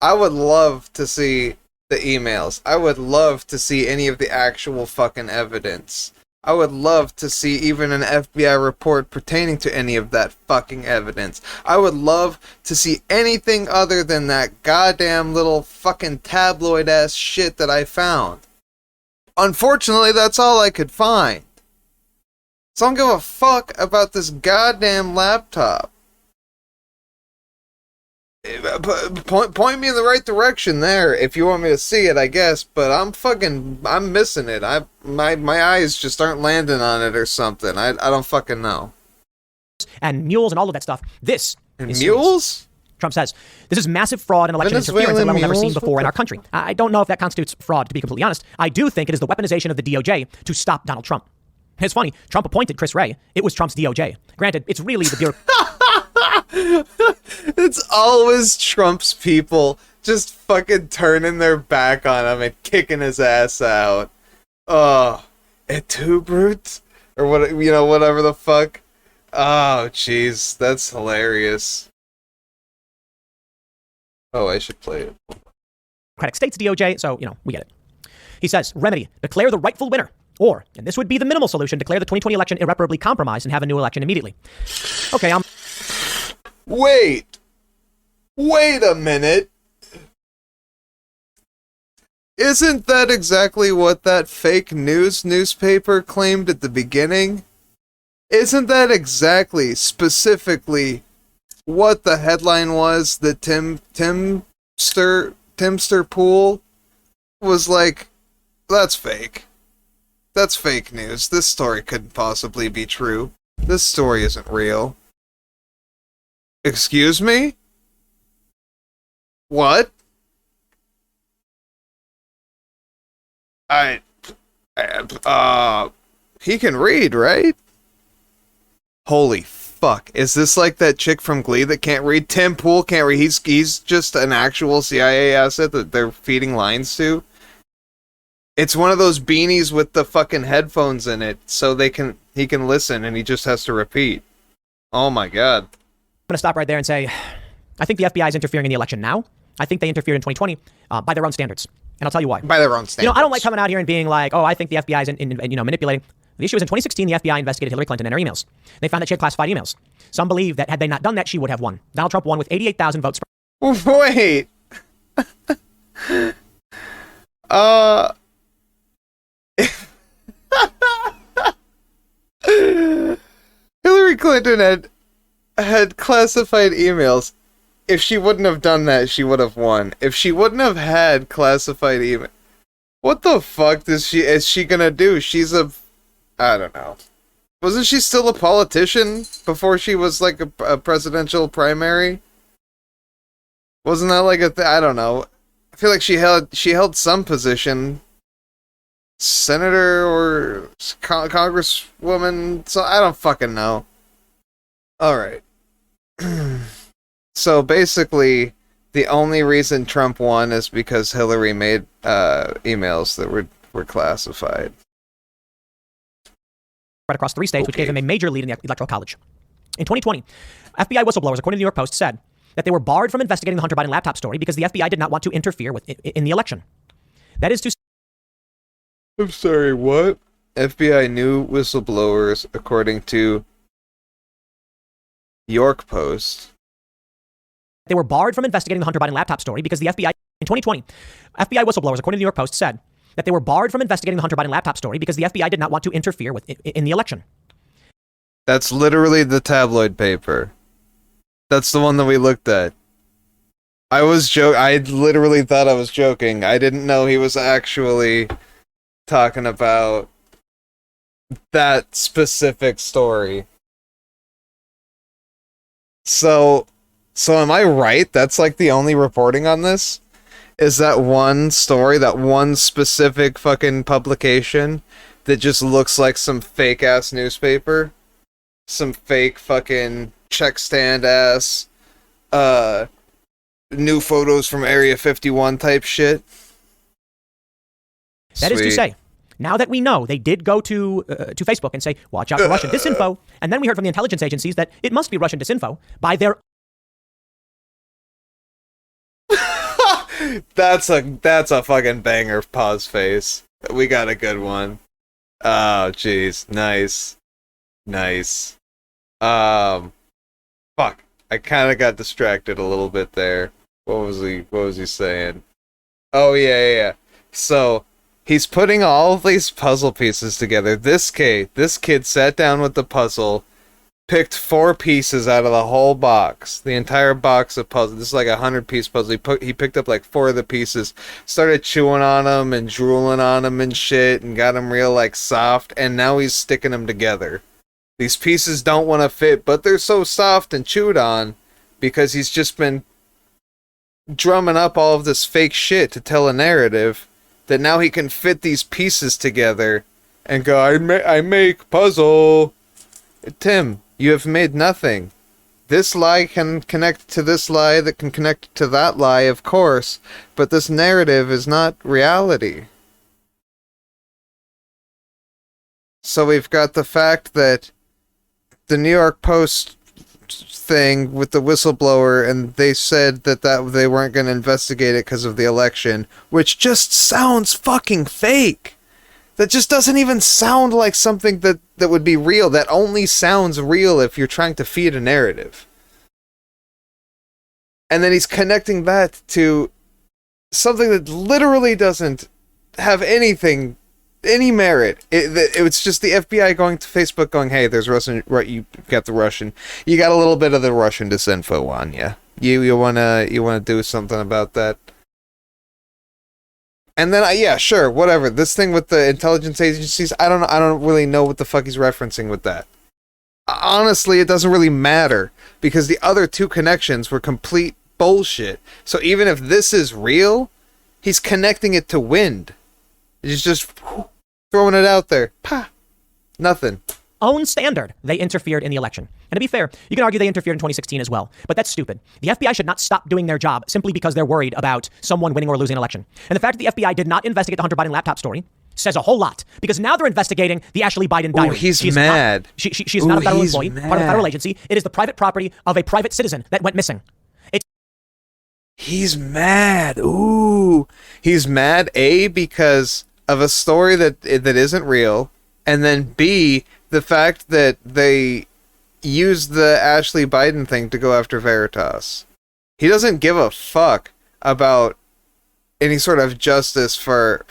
I would love to see the emails. I would love to see any of the actual fucking evidence. I would love to see even an FBI report pertaining to any of that fucking evidence. I would love to see anything other than that goddamn little fucking tabloid ass shit that I found. Unfortunately, that's all I could find. So I don't give a fuck about this goddamn laptop. Point me in the right direction there if you want me to see it, I guess, but I'm missing it. My eyes just aren't landing on it or something. I don't fucking know. And mules and all of that stuff. This and is mules? Serious. Trump says, this is massive fraud and election interference at a level never seen before in our country. I don't know if that constitutes fraud, to be completely honest. I do think it is the weaponization of the DOJ to stop Donald Trump. It's funny, Trump appointed Chris Wray. It was Trump's DOJ. Granted, it's really the Bureau... It's always Trump's people just fucking turning their back on him and kicking his ass out. Oh, et tu, brute? Or what, whatever the fuck. Oh, jeez, that's hilarious. Oh, I should play it. Democratic States DOJ, so, we get it. He says, remedy, declare the rightful winner. Or, and this would be the minimal solution, declare the 2020 election irreparably compromised and have a new election immediately. Okay, Wait a minute. Isn't that exactly what that fake news newspaper claimed at the beginning? Isn't that exactly, specifically, what the headline was that Timster Pool was like, that's fake. That's fake news. This story couldn't possibly be true. This story isn't real. Excuse me? What? He can read, right? Holy fuck. Is this like that chick from Glee that can't read? Tim Pool can't read. He's just an actual CIA asset that they're feeding lines to. It's one of those beanies with the fucking headphones in it, so he can listen and he just has to repeat. Oh my god. I'm going to stop right there and say, I think the FBI is interfering in the election now. I think they interfered in 2020 by their own standards. And I'll tell you why. By their own standards. I don't like coming out here and being like, oh, I think the FBI is manipulating. The issue is in 2016, the FBI investigated Hillary Clinton and her emails. They found that she had classified emails. Some believe that had they not done that, she would have won. Donald Trump won with 88,000 votes. Wait. Hillary Clinton had classified emails. If she wouldn't have done that, she would have won. If she wouldn't have had classified email, what the fuck is she gonna do? I don't know. Wasn't she still a politician before she was like a presidential primary? Wasn't that like I don't know. I feel like she held some position. Senator or congresswoman, so I don't fucking know. Alright. So basically, the The only reason Trump won is because Hillary made emails that were classified. Right across 3 states, which gave him a major lead in the Electoral College. In 2020, FBI whistleblowers, according to the New York Post, said that they were barred from investigating the Hunter Biden laptop story because the FBI did not want to interfere in the election. That is to... I'm sorry, what? FBI new whistleblowers, according to York Post. They were barred from investigating the Hunter Biden laptop story because the FBI... In 2020, FBI whistleblowers, according to the New York Post, said that they were barred from investigating the Hunter Biden laptop story because the FBI did not want to interfere in the election. That's literally the tabloid paper. That's the one that we looked at. I literally thought I was joking. I didn't know he was actually talking about that specific story. So am I right? That's like the only reporting on this? Is that one story, that one specific fucking publication that just looks like some fake ass newspaper? Some fake fucking check stand ass new photos from Area 51 type shit? That is to say, now that we know they did go to Facebook and say, watch out for Russian disinfo, and then we heard from the intelligence agencies that it must be Russian disinfo by their... That's a fucking banger pause face. We got a good one. Oh, jeez. Nice. Fuck. I kind of got distracted a little bit there. What was he saying? Oh, yeah. So, he's putting all of these puzzle pieces together. This kid sat down with the puzzle, picked 4 pieces out of the whole box. The entire box of puzzles. This is like a 100-piece puzzle. He picked up like 4 of the pieces, started chewing on them and drooling on them and shit, and got them real like soft, and now he's sticking them together. These pieces don't want to fit, but they're so soft and chewed on because he's just been drumming up all of this fake shit to tell a narrative that now he can fit these pieces together and go, I make puzzle. Tim, you have made nothing. This lie can connect to this lie that can connect to that lie, of course, but this narrative is not reality. So we've got the fact that the New York Post thing with the whistleblower, and they said that they weren't going to investigate it because of the election, which just sounds fucking fake. That just doesn't even sound like something that would be real. That only sounds real if you're trying to feed a narrative. And then he's connecting that to something that literally doesn't have any merit. It's just the FBI going to Facebook going, hey, there's Russian, right, you got a little bit of the Russian disinfo on you. You wanna do something about that? And then, yeah, sure, whatever. This thing with the intelligence agencies, I don't really know what the fuck he's referencing with that. Honestly, it doesn't really matter, because the other 2 connections were complete bullshit. So even if this is real, he's connecting it to wind. He's just throwing it out there. Pah! Nothing. Own standard, they interfered in the election. And to be fair, you can argue they interfered in 2016 as well, but that's stupid. The FBI should not stop doing their job simply because they're worried about someone winning or losing an election. And the fact that the FBI did not investigate the Hunter Biden laptop story says a whole lot, because now they're investigating the Ashley Biden diary. He's mad. She is not a federal employee, part of a federal agency. It is the private property of a private citizen that went missing. He's mad. Ooh. He's mad, A, because of a story that isn't real, and then B, the fact that they used the Ashley Biden thing to go after Veritas. He doesn't give a fuck about any sort of justice for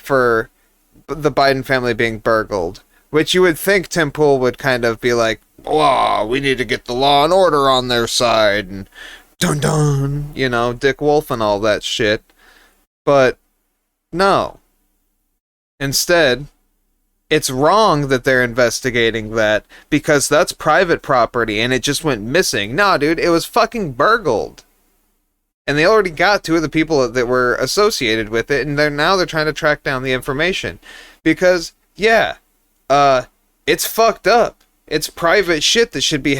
the Biden family being burgled, which you would think Tim Pool would kind of be like, oh, we need to get the law and order on their side, and dun dun, Dick Wolf and all that shit. But no. Instead, it's wrong that they're investigating that because that's private property and it just went missing. Nah, dude, it was fucking burgled. And they already got 2 of the people that were associated with it, and they're trying to track down the information. Because, yeah, it's fucked up. It's private shit that should be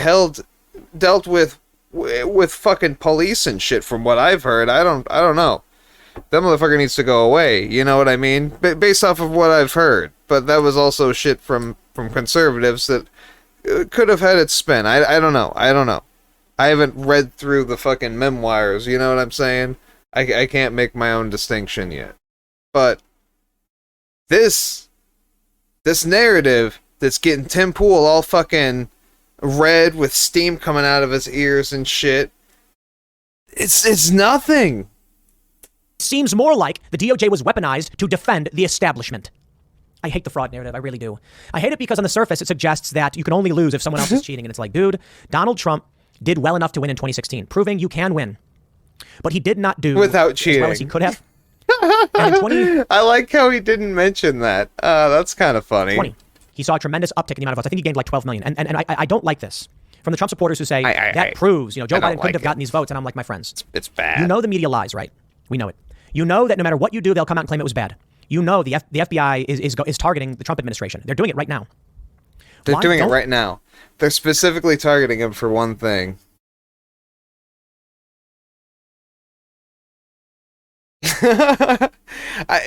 dealt with with fucking police and shit. From what I've heard, I don't know. That motherfucker needs to go away. You know what I mean? Based off of what I've heard, but that was also shit from conservatives that could have had its spin. I don't know. I haven't read through the fucking memoirs. You know what I'm saying? I can't make my own distinction yet. But this narrative that's getting Tim Pool all fucking red with steam coming out of his ears and shit, it's nothing. Seems more like the DOJ was weaponized to defend the establishment. I hate the fraud narrative. I really do. I hate it because on the surface, it suggests that you can only lose if someone else is cheating. And it's like, dude, Donald Trump did well enough to win in 2016, proving you can win. But he did not do without cheating as well as he could have. And in I like how he didn't mention that. That's kind of funny. He saw a tremendous uptick in the amount of votes. I think he gained like 12 million. And I don't like this. From the Trump supporters who say, that proves, Joe Biden couldn't have gotten these votes. And I'm like, my friends. It's bad. You know the media lies, right? We know it. You know that no matter what you do, they'll come out and claim it was bad. You know the FBI is targeting the Trump administration. They're doing it right now. They're doing it right now. They're specifically targeting him for one thing.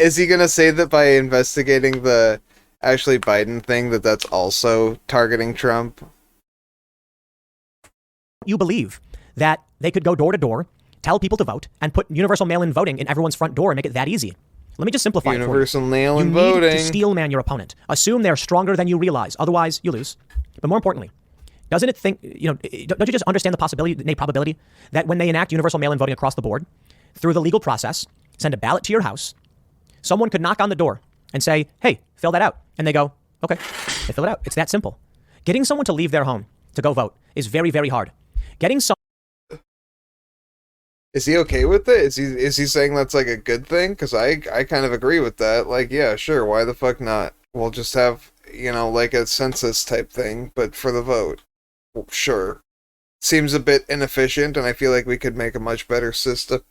Is he gonna say that by investigating the actually Biden thing that's also targeting Trump? You believe that they could go door to door, tell people to vote, and put universal mail-in voting in everyone's front door and make it that easy. Let me just simplify universal it for you. mail-in voting. You need to steelman your opponent. Assume they're stronger than you realize. Otherwise, you lose. But more importantly, doesn't it think, don't you just understand the possibility, the probability that when they enact universal mail-in voting across the board, through the legal process, send a ballot to your house, someone could knock on the door and say, hey, fill that out. And they go, okay, they fill it out. It's that simple. Getting someone to leave their home to go vote is very, very hard. Getting someone... Is he okay with it? Is he saying that's like a good thing? Because I kind of agree with that. Like, yeah, sure, why the fuck not? We'll just have, like a census type thing, but for the vote. Well, sure. Seems a bit inefficient, and I feel like we could make a much better system.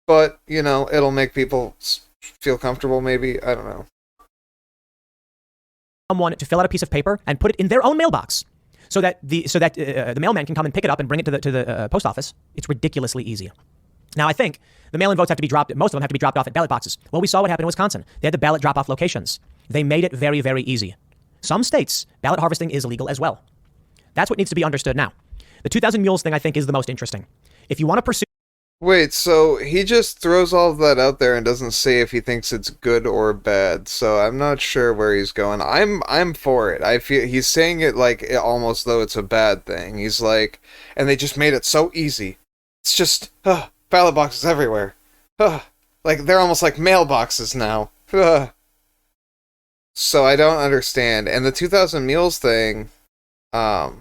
But, it'll make people feel comfortable, maybe. I don't know. Someone to fill out a piece of paper and put it in their own mailbox. So that the mailman can come and pick it up and bring it to the post office. It's ridiculously easy. Now, I think the mail-in votes have to be dropped. Most of them have to be dropped off at ballot boxes. Well, we saw what happened in Wisconsin. They had the ballot drop-off locations. They made it very, very easy. Some states, ballot harvesting is illegal as well. That's what needs to be understood now. The 2,000 mules thing, I think, is the most interesting. If you want to pursue... Wait, so he just throws all of that out there and doesn't say if he thinks it's good or bad. So I'm not sure where he's going. I'm for it. I feel he's saying it like almost though it's a bad thing. He's like, and they just made it so easy. It's just ballot boxes everywhere. Like they're almost like mailboxes now. So I don't understand. And the 2,000 mules thing, like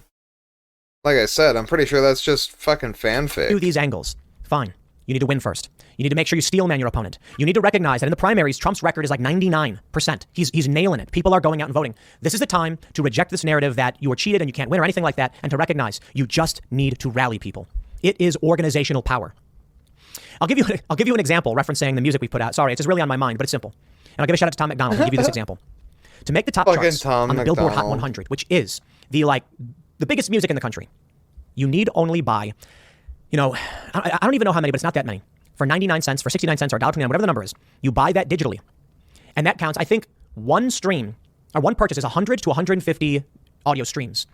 I said, I'm pretty sure that's just fucking fanfic. Do these angles. Fine. You need to win first. You need to make sure you steelman your opponent. You need to recognize that in the primaries, Trump's record is like 99%. He's nailing it. People are going out and voting. This is the time to reject this narrative that you were cheated and you can't win or anything like that, and to recognize you just need to rally people. It is organizational power. I'll give you an example referencing the music we put out. Sorry, it's just really on my mind, but it's simple. And I'll give a shout out to Tom McDonald. I'll give you this example. To make the top charts on the Billboard Hot 100, which is the biggest music in the country, you need only buy... I don't even know how many, but it's not that many. For 99 cents, for 69 cents, or $1.29, whatever the number is, you buy that digitally. And that counts, I think, one stream, or one purchase is 100 to 150 audio streams.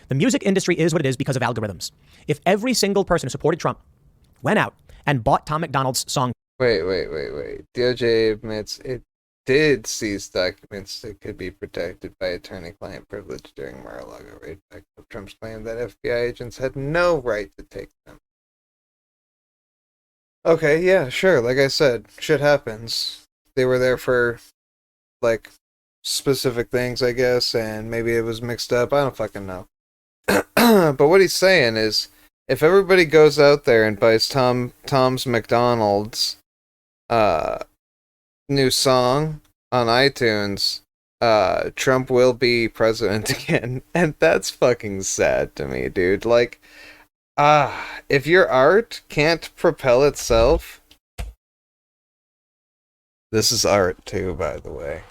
The music industry is what it is because of algorithms. If every single person who supported Trump went out and bought Tom McDonald's song... Wait. DOJ admits it did seize documents that could be protected by attorney-client privilege during Mar-a-Lago raid. Trump's claim that FBI agents had no right to take them. Okay, yeah, sure. Like I said, shit happens. They were there for, specific things, I guess, and maybe it was mixed up. I don't fucking know. But what he's saying is, if everybody goes out there and buys Tom's McDonald's new song on iTunes, Trump will be president again. And that's fucking sad to me, dude. If your art can't propel itself... This is art too, by the way.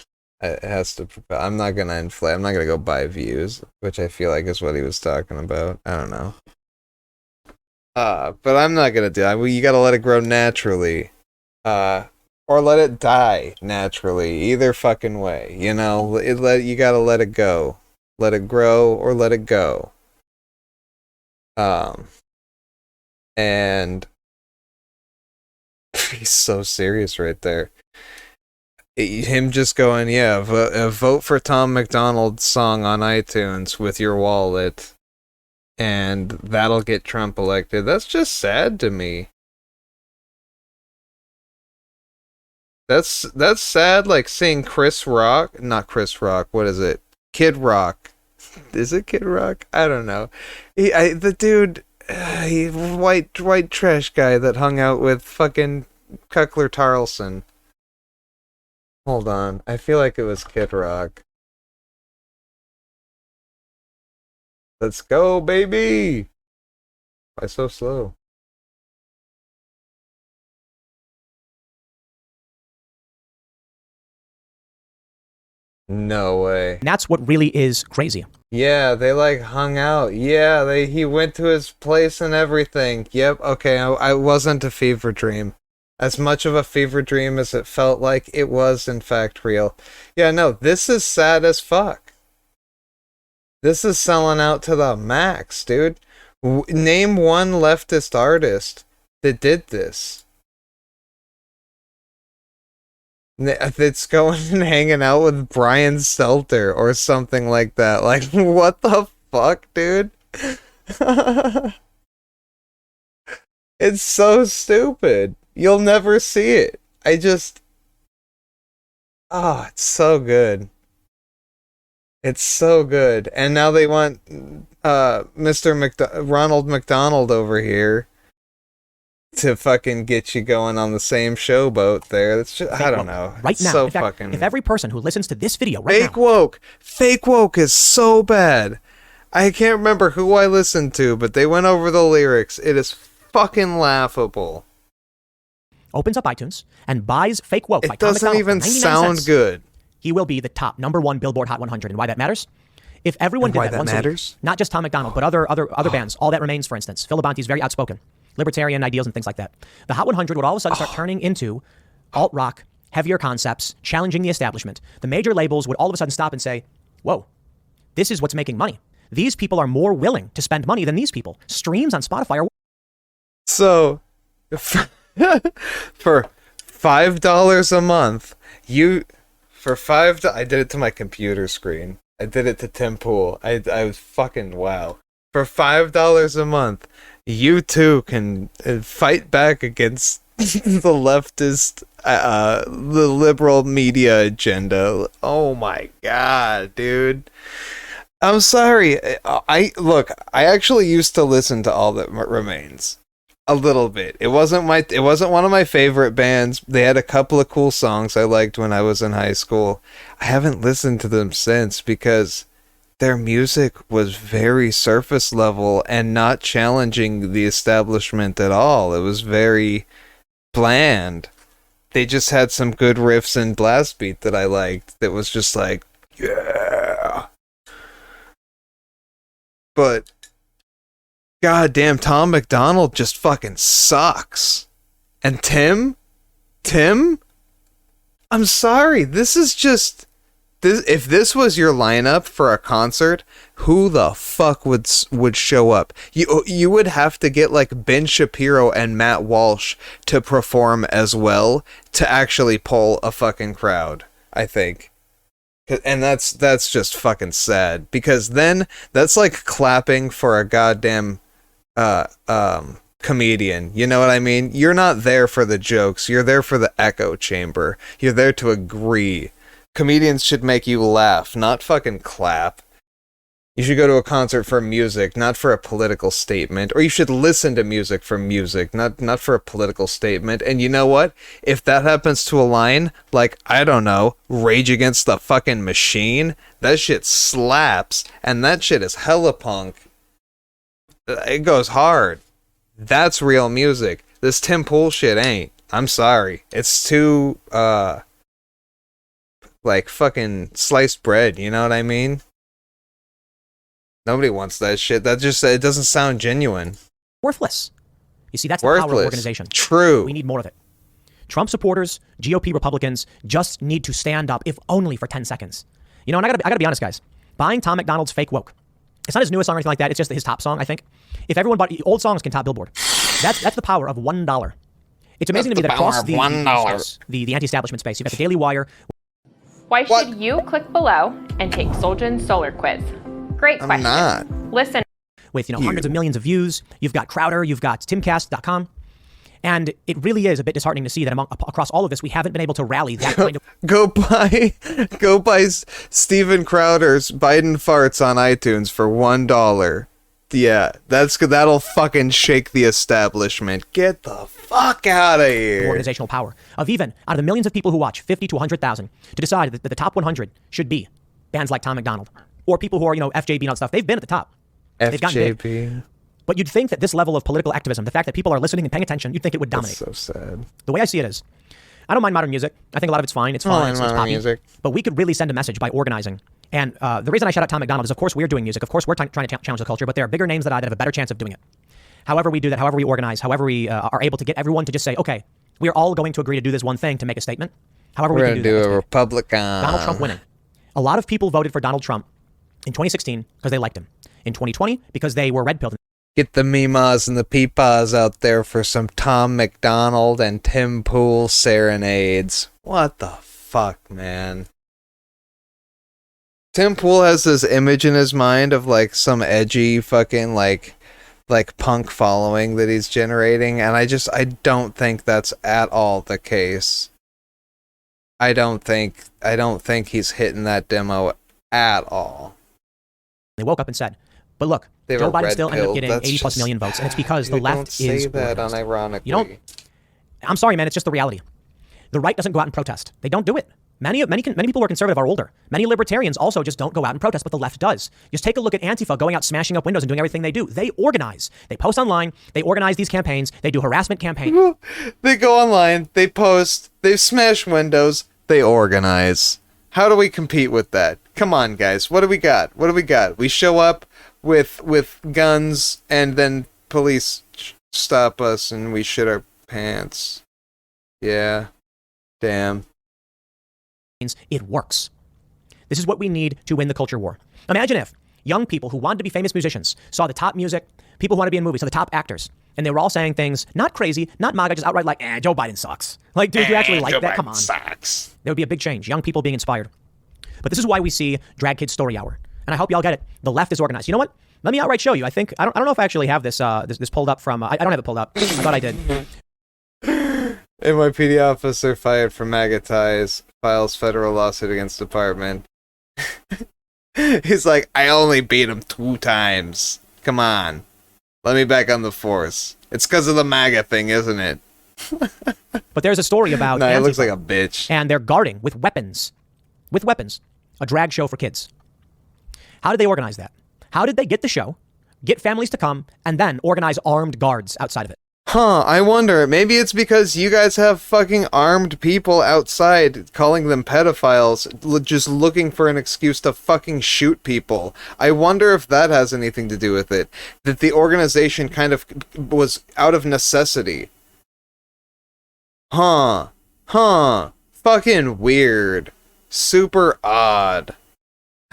It has to. I'm not gonna inflate. I'm not gonna go buy views, which I feel like is what he was talking about. I don't know. But I'm not gonna do that. You gotta let it grow naturally. Or let it die naturally. Either fucking way, you know. You gotta let it go. Let it grow or let it go. And he's so serious right there. Him just going, yeah, vote for Tom McDonald's song on iTunes with your wallet, and that'll get Trump elected. That's just sad to me. That's sad, like seeing not Chris Rock, what is it? Kid Rock. Is it Kid Rock? I don't know. The dude, white trash guy that hung out with fucking Kuckler Tarlson. Hold on, I feel like it was Kid Rock. Let's go, baby! Why so slow? No way. And that's what really is crazy. Yeah, they like hung out. Yeah, he went to his place and everything. Yep, okay, I wasn't a fever dream. As much of a fever dream as it felt like, it was in fact real. Yeah, no, this is sad as fuck. This is selling out to the max, dude. Name one leftist artist that did this. It's going and hanging out with Brian Stelter or something like that. Like, what the fuck, dude? It's so stupid. You'll never see it. Oh, it's so good. It's so good. And now they want Ronald McDonald over here to fucking get you going on the same showboat there. It's just, I don't know. Right it's now, so in fact, fucking... if every person who listens to this video right Fake now... woke! Fake woke is so bad. I can't remember who I listened to, but they went over the lyrics. It is fucking laughable. Opens up iTunes and buys Fake Woke by It Tom doesn't McDonald even for 99 sound cents, good. he will be the top #1 Billboard Hot 100. And why that matters? If everyone And did why that that once matters? a week, not just Tom McDonald, but other bands, All That Remains, for instance. Phil Labonte's very outspoken, libertarian ideals and things like that. The Hot 100 would all of a sudden start turning into alt-rock, heavier concepts, challenging the establishment. The major labels would all of a sudden stop and say, whoa, this is what's making money. These people are more willing to spend money than these people. Streams on Spotify are... So, for $5 a month, I did it to my computer screen. I did it to Tim Pool. I was fucking wow. For $5 a month, you too can fight back against the leftist, the liberal media agenda. Oh my god, dude. I'm sorry. I actually used to listen to All That Remains. A little bit. It wasn't one of my favorite bands. They had a couple of cool songs I liked when I was in high school. I haven't listened to them since because their music was very surface level and not challenging the establishment at all. It was very bland. They just had some good riffs and blast beat that I liked. That was just like, yeah. But goddamn, Tom McDonald just fucking sucks. And Tim, I'm sorry. This is just this. If this was your lineup for a concert, who the fuck would show up? You would have to get like Ben Shapiro and Matt Walsh to perform as well to actually pull a fucking crowd, I think. And that's just fucking sad, because then that's like clapping for a goddamn comedian. You know what I mean? You're not there for the jokes. You're there for the echo chamber. You're there to agree. Comedians should make you laugh, not fucking clap. You should go to a concert for music, not for a political statement. Or you should listen to music for music, not for a political statement. And you know what? If that happens to align, like, I don't know, Rage Against the fucking Machine, that shit slaps, and that shit is hella punk. It goes hard. That's real music. This Tim Pool shit ain't. I'm sorry. It's too, like fucking sliced bread, you know what I mean? Nobody wants that shit. That just, it doesn't sound genuine. Worthless. You see, that's the power of Worthless. organization. True. We need more of it. Trump supporters, GOP Republicans just need to stand up, if only for 10 seconds. You know, and I gotta be honest, guys. Buying Tom McDonald's Fake Woke. It's not his newest song or anything like that. It's just his top song, I think. If everyone bought old songs can top Billboard. That's the power of $1. It's amazing to me that across the anti-establishment space, you've got the Daily Wire. Why should you click below and take Solgen's solar quiz? Great question. I'm not. Listen. With, you know, hundreds of millions of views. You've got Crowder, you've got timcast.com. And it really is a bit disheartening to see that across all of this, we haven't been able to rally that kind of... Go buy Steven Crowder's Biden Farts on iTunes for $1. Yeah, that'll fucking shake the establishment. Get the fuck out of here. Organizational power of even out of the millions of people who watch, 50 to 100,000, to decide that the top 100 should be bands like Tom McDonald or people who are, you know, FJB and all that stuff. They've been at the top. They've gotten big. But you'd think that this level of political activism, the fact that people are listening and paying attention, you'd think it would dominate. That's so sad. The way I see it is, I don't mind modern music. I think a lot of it's fine. It's fun. It's poppy. Music. But we could really send a message by organizing. And the reason I shout out Tom McDonald is, of course, we're doing music. Of course, we're trying to challenge the culture. But there are bigger names than I that have a better chance of doing it. However we do that, however we organize, however we are able to get everyone to just say, okay, we are all going to agree to do this one thing to make a statement. However we can do that. We're going to do a Republican. Donald Trump winning. A lot of people voted for Donald Trump in 2016 because they liked him. In 2020, because they were red-pilled. Get the Mimas and the Peepas out there for some Tom McDonald and Tim Pool serenades. What the fuck, man? Tim Pool has this image in his mind of like some edgy fucking like punk following that he's generating, and I don't think that's at all the case. I don't think he's hitting that demo at all. They woke up and said, but look, Joe Biden still ended up getting 80 plus million votes, and it's because the left is that unironically. You don't. I'm sorry, man. It's just the reality. The right doesn't go out and protest. They don't do it. Many people who are conservative are older. Many libertarians also just don't go out and protest, but the left does. Just take a look at Antifa going out, smashing up windows and doing everything they do. They organize. They post online. They organize these campaigns. They do harassment campaigns. They go online. They post. They smash windows. They organize. How do we compete with that? Come on, guys. What do we got? We show up with guns, and then police stop us, and we shit our pants. Yeah. Damn. It works. This is what we need to win the culture war. Imagine if young people who wanted to be famous musicians saw the top music, people who want to be in movies, saw the top actors, and they were all saying things, not crazy, not MAGA, just outright like, Joe Biden sucks. Like, dude, you actually like that? Come on. Sucks. There would be a big change. Young people being inspired. But this is why we see Drag Kids Story Hour. And I hope y'all get it. The left is organized. You know what? Let me outright show you. I don't know if I actually have this this pulled up from. I don't have it pulled up. I thought I did. NYPD officer fired for MAGA ties. Files federal lawsuit against department. He's like, I only beat him 2 times. Come on. Let me back on the force. It's because of the MAGA thing, isn't it? But there's a story about Nah, he looks like a bitch. And they're guarding with weapons. A drag show for kids. How did they organize that? How did they get the show, get families to come, and then organize armed guards outside of it? I wonder. Maybe it's because you guys have fucking armed people outside calling them pedophiles, just looking for an excuse to fucking shoot people. I wonder if that has anything to do with it. That the organization kind of was out of necessity. Fucking weird. Super odd.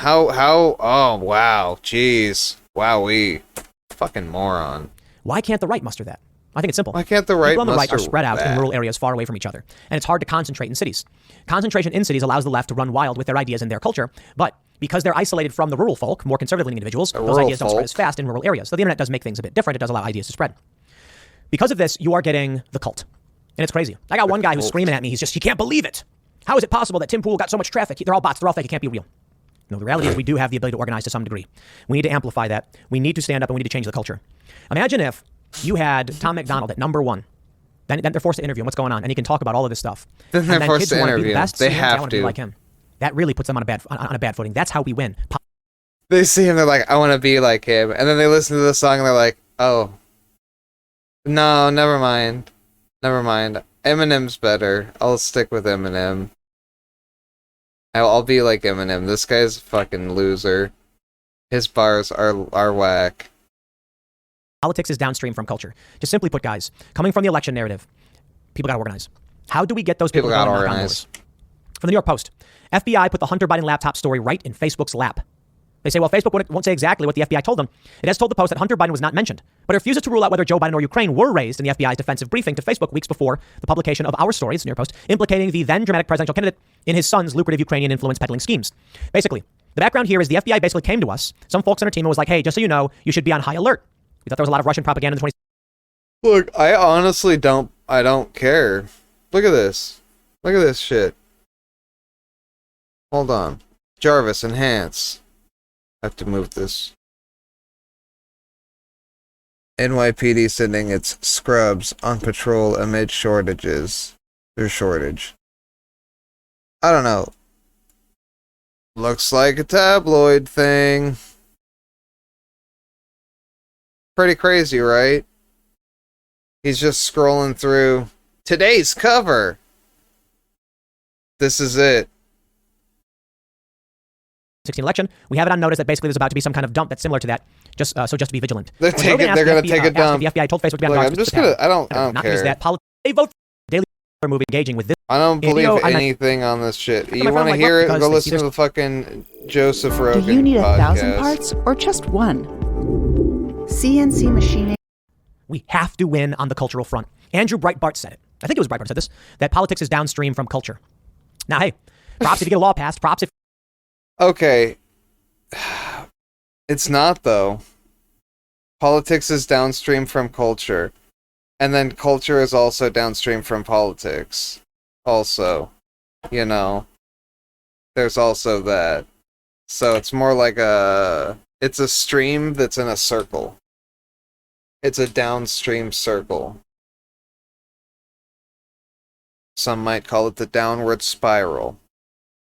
Oh, wow. Jeez. Wowee. Fucking moron. Why can't the right muster that? I think it's simple. Why can't the right People on the right muster are spread out that? in rural areas far away from each other, and it's hard to concentrate in cities. Concentration in cities allows the left to run wild with their ideas and their culture, but because they're isolated from the rural folk, more conservative-leaning individuals, those ideas don't spread as fast in rural areas. So the internet does make things a bit different. It does allow ideas to spread. Because of this, you are getting the cult. And it's crazy. I got one guy who's screaming at me. He can't believe it. How is it possible that Tim Pool got so much traffic? They're all bots. They're all fake. It can't be real. No, the reality is we do have the ability to organize to some degree. We need to amplify that. We need to stand up and we need to change the culture. Imagine if you had Tom McDonald at number 1. Then they're forced to interview him. What's going on? And he can talk about all of this stuff. Then they're forced kids to who want to be interview the him. best, They have want to be like him. That really puts them on a bad footing. That's how we win. They see him, they're like, I want to be like him. And then they listen to the song and they're like, oh. No, never mind. Eminem's better. I'll stick with Eminem. I'll be like Eminem. This guy's a fucking loser. His bars are whack. Politics is downstream from culture. Just simply put, guys, coming from the election narrative, people got to organize. How do we get those people People gotta going to knock on organize. doors? From the New York Post, FBI put the Hunter Biden laptop story right in Facebook's lap. They say, well, Facebook won't say exactly what the FBI told them. It has told the Post that Hunter Biden was not mentioned, but it refuses to rule out whether Joe Biden or Ukraine were raised in the FBI's defensive briefing to Facebook weeks before the publication of our story, it's the New York Post, implicating the then dramatic presidential candidate in his son's lucrative Ukrainian influence peddling schemes. Basically, the background here is the FBI basically came to us, some folks on our team, and was like, hey, just so you know, you should be on high alert. We thought there was a lot of Russian propaganda in the 20. Look, I honestly don't care. Look at this. Look at this shit. Hold on. Jarvis, enhance. I have to move this. NYPD sending its scrubs on patrol amid shortages. There's shortage. I don't know. Looks like a tabloid thing. Pretty crazy, right? He's just scrolling through today's cover. This is it. 2016 election, we have it on notice that basically there's about to be some kind of dump that's similar to that. Just to be vigilant. They're When Rogan they're gonna asked take a dump. The FBI told Facebook to be on Look, guard I'm for just this gonna. I don't not care. because that they vote for Daily movie engaging with this. I don't You believe know, I'm not- anything on this shit. You friend, want to like, hear look, it? because Go they listen see to the fucking Joseph Rogan Do you need 1,000 podcast. parts or just one? CNC machining. We have to win on the cultural front. Andrew Breitbart said it. I think it was Breitbart said this, that politics is downstream from culture. Now, hey, props if you get a law passed. Props if Okay. It's not, though. Politics is downstream from culture. And then culture is also downstream from politics. Also. You know. There's also that. So it's more like it's a stream that's in a circle. It's a downstream circle. Some might call it the downward spiral.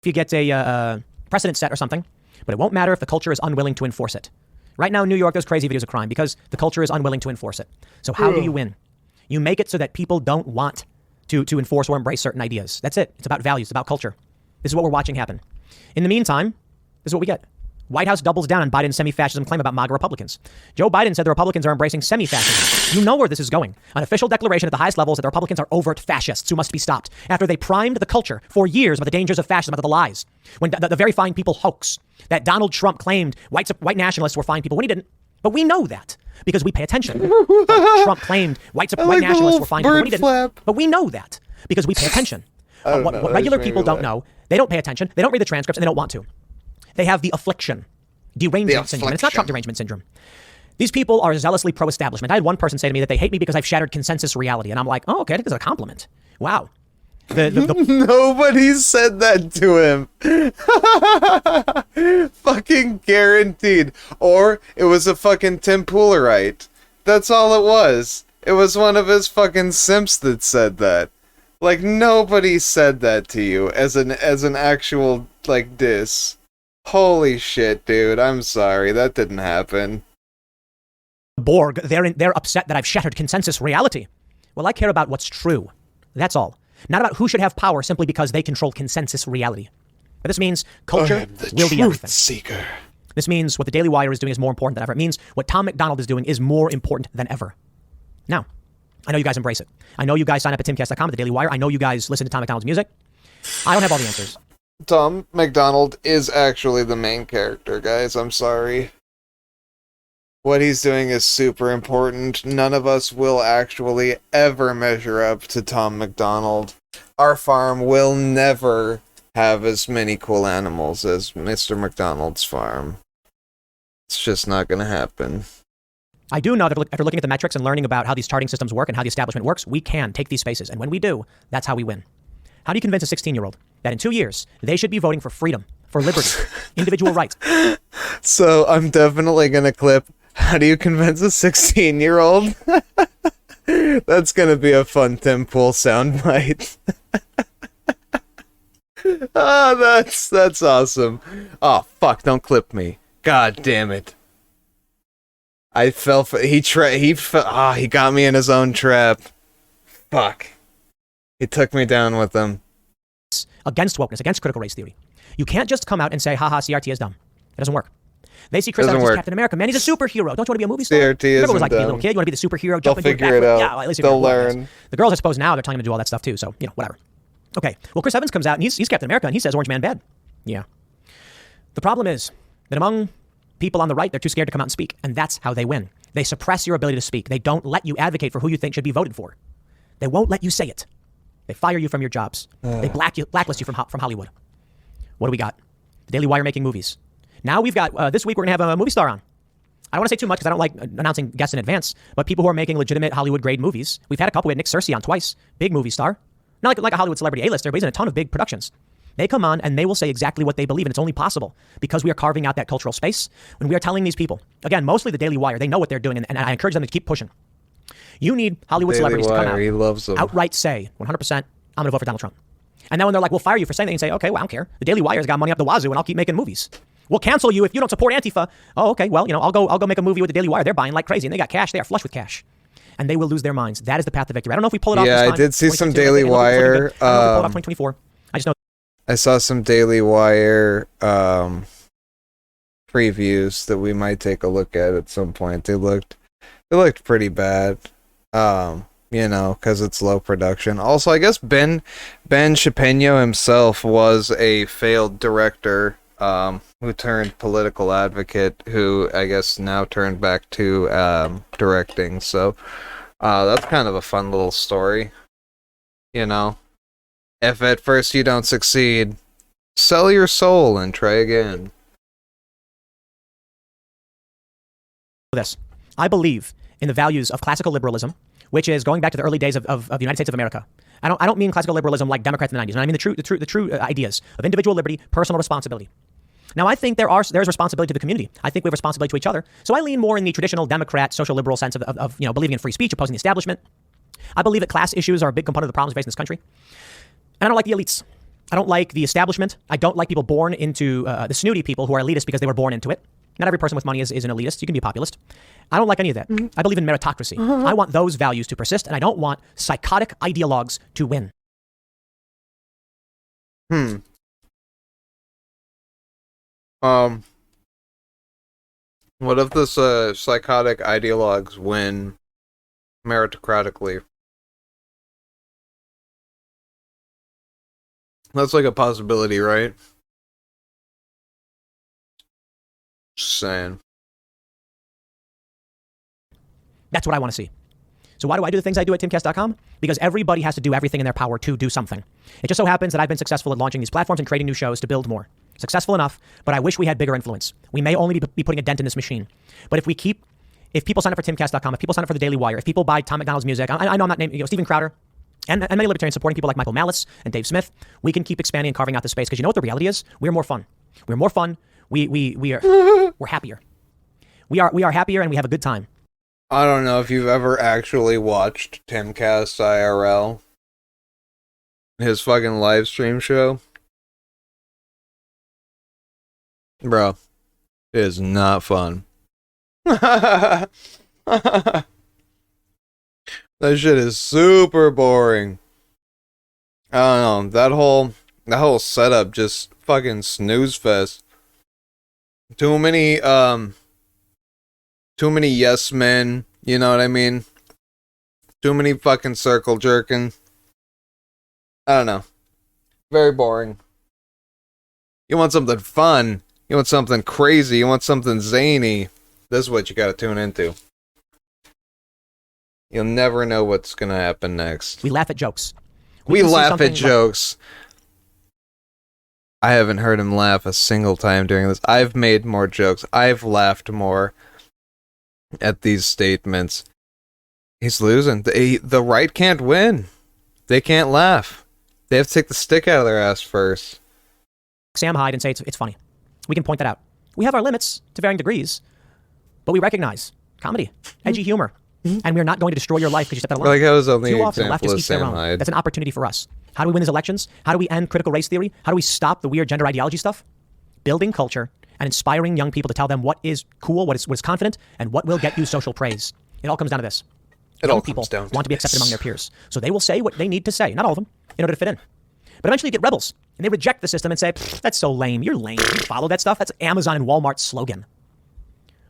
you get a precedent set or something, but it won't matter if the culture is unwilling to enforce it. Right now in New York, there's crazy videos of crime because the culture is unwilling to enforce it. So how do you win? You make it so that people don't want to enforce or embrace certain ideas. That's it. It's about values. It's about culture. This is what we're watching happen. In the meantime, this is what we get. White House doubles down on Biden's semi-fascism claim about MAGA Republicans. Joe Biden said the Republicans are embracing semi-fascism. You know where this is going. An official declaration at the highest levels that the Republicans are overt fascists who must be stopped after they primed the culture for years about the dangers of fascism, about the lies. When the very fine people hoax that Donald Trump claimed white nationalists were fine people when he didn't. But we know that because we pay attention. Trump claimed white nationalists were fine people when he didn't. But we know that because we pay attention. What regular people don't know, they don't pay attention, they don't read the transcripts, and they don't want to. They have the affliction, derangement syndrome. And it's not Trump derangement syndrome. These people are zealously pro-establishment. I had one person say to me that they hate me because I've shattered consensus reality. And I'm like, oh, okay, I think that's a compliment. Wow. Nobody said that to him. Fucking guaranteed. Or it was a fucking Tim Poolerite. That's all it was. It was one of his fucking simps that said that. Like, nobody said that to you as an actual, like, diss. Holy shit, dude. I'm sorry. That didn't happen. Borg, they're upset that I've shattered consensus reality. Well, I care about what's true. That's all. Not about who should have power simply because they control consensus reality. But this means culture will be everything. Seeker. This means what the Daily Wire is doing is more important than ever. It means what Tom McDonald is doing is more important than ever. Now, I know you guys embrace it. I know you guys sign up at timcast.com at the Daily Wire. I know you guys listen to Tom McDonald's music. I don't have all the answers. Tom McDonald is actually the main character, guys. I'm sorry. What he's doing is super important. None of us will actually ever measure up to Tom McDonald. Our farm will never have as many cool animals as Mr. McDonald's farm. It's just not going to happen. I do know that after looking at the metrics and learning about how these charting systems work and how the establishment works, we can take these spaces. And when we do, that's how we win. How do you convince a 16-year-old that in 2 years, they should be voting for freedom, for liberty, individual rights? So I'm definitely going to clip, how do you convince a 16-year-old? That's going to be a fun Tim Pool soundbite. That's awesome. Oh, fuck, don't clip me. God damn it. I fell for, he got me in his own trap. Fuck. He took me down with him. against wokeness, against critical race theory. You can't just come out and say, haha, CRT is dumb. It doesn't work. They see Chris Evans as Captain America. Man, he's a superhero. Don't you want to be a movie star? CRT Everyone was isn't like, be a dumb. little kid. You want to be the superhero? They'll Jump into a figure it backflip? out. Yeah, well, at least They'll figure it out, I learn. guess. The girls, I suppose, now they're telling him to do all that stuff too. So, whatever. Okay. Well, Chris Evans comes out and he's Captain America and he says Orange Man bad. Yeah. The problem is that among people on the right, they're too scared to come out and speak. And that's how they win. They suppress your ability to speak. They don't let you advocate for who you think should be voted for. They won't let you say it. They fire you from your jobs. They blacklist you from Hollywood. What do we got? The Daily Wire making movies. Now we've got, this week we're going to have a movie star on. I don't want to say too much because I don't like announcing guests in advance, but people who are making legitimate Hollywood grade movies. We've had a couple. We had Nick Searcy on twice. Big movie star. Not like a Hollywood celebrity A-lister, but he's in a ton of big productions. They come on and they will say exactly what they believe, and it's only possible because we are carving out that cultural space. When we are telling these people, again, mostly the Daily Wire, they know what they're doing, and I encourage them to keep pushing. You need Hollywood Daily celebrities to come Wire, out, he loves them. outright say, 100%, I'm going to vote for Donald Trump. And then when they're like, we'll fire you for saying that, you say, okay, well, I don't care. The Daily Wire's got money up the wazoo, and I'll keep making movies. We'll cancel you if you don't support Antifa. Oh, okay, well, I'll go make a movie with the Daily Wire. They're buying like crazy, and they got cash. They are flush with cash. And they will lose their minds. That is the path to victory. I don't know if we pull it off this time. Yeah, I did see some 2022, Daily I don't know if we pull Wire. it off 2024. I just know. I saw some Daily Wire previews that we might take a look at some point. They looked pretty bad. Because it's low production. Also, I guess Ben Shapiro himself was a failed director who turned political advocate, who I guess now turned back to directing. So that's kind of a fun little story. If at first you don't succeed, sell your soul and try again. This. I believe in the values of classical liberalism, which is going back to the early days of the United States of America. I don't mean classical liberalism like Democrats in the 90s. I mean the true ideas of individual liberty, personal responsibility. Now, I think there's responsibility to the community. I think we have responsibility to each other. So I lean more in the traditional Democrat, social liberal sense of believing in free speech, opposing the establishment. I believe that class issues are a big component of the problems facing this country. And I don't like the elites. I don't like the establishment. I don't like people born into the snooty people who are elitist because they were born into it. Not every person with money is an elitist. You can be a populist. I don't like any of that. I believe in meritocracy. I want those values to persist, and I don't want psychotic ideologues to win. What if this psychotic ideologues win meritocratically? That's like a possibility, right? Just saying. That's what I want to see. So why do I do the things I do at timcast.com? Because everybody has to do everything in their power to do something. It just so happens that I've been successful at launching these platforms and creating new shows to build more. Successful enough, but I wish we had bigger influence. We may only be putting a dent in this machine. But if people sign up for timcast.com, if people sign up for the Daily Wire, if people buy Tom McDonald's music, I know I'm not naming, Steven Crowder, and many libertarians supporting people like Michael Malice and Dave Smith, we can keep expanding and carving out the space. Because you know what the reality is? We're more fun. We're more fun. We're happier. We are happier and we have a good time. I don't know if you've ever actually watched Timcast IRL. His fucking live stream show. Bro, it is not fun. That shit is super boring. I don't know. That whole setup just fucking snooze fest. Too many yes men, you know what I mean? Too many fucking circle jerking. I don't know. Very boring. You want something fun. You want something crazy. You want something zany. This is what you gotta tune into. You'll never know what's gonna happen next. We laugh at jokes. We laugh at jokes. I haven't heard him laugh a single time during this. I've made more jokes. I've laughed more at these statements. He's losing. The right can't win. They can't laugh. They have to take the stick out of their ass first. Sam Hyde and say it's funny. We can point that out. We have our limits to varying degrees, but we recognize comedy, edgy humor, and we're not going to destroy your life because you stepped out of line. Like, that was only Too an often, example leftists of eat their Sam own. Hyde. That's an opportunity for us. How do we win these elections? How do we end critical race theory? How do we stop the weird gender ideology stuff? Building culture and inspiring young people to tell them what is cool, what is confident, and what will get you social praise. It all comes down to this. It Young all people comes down to want to be accepted among their peers. So they will say what they need to say, not all of them, in order to fit in. But eventually you get rebels, and they reject the system and say, that's so lame. You're lame. You follow that stuff? That's Amazon and Walmart's slogan.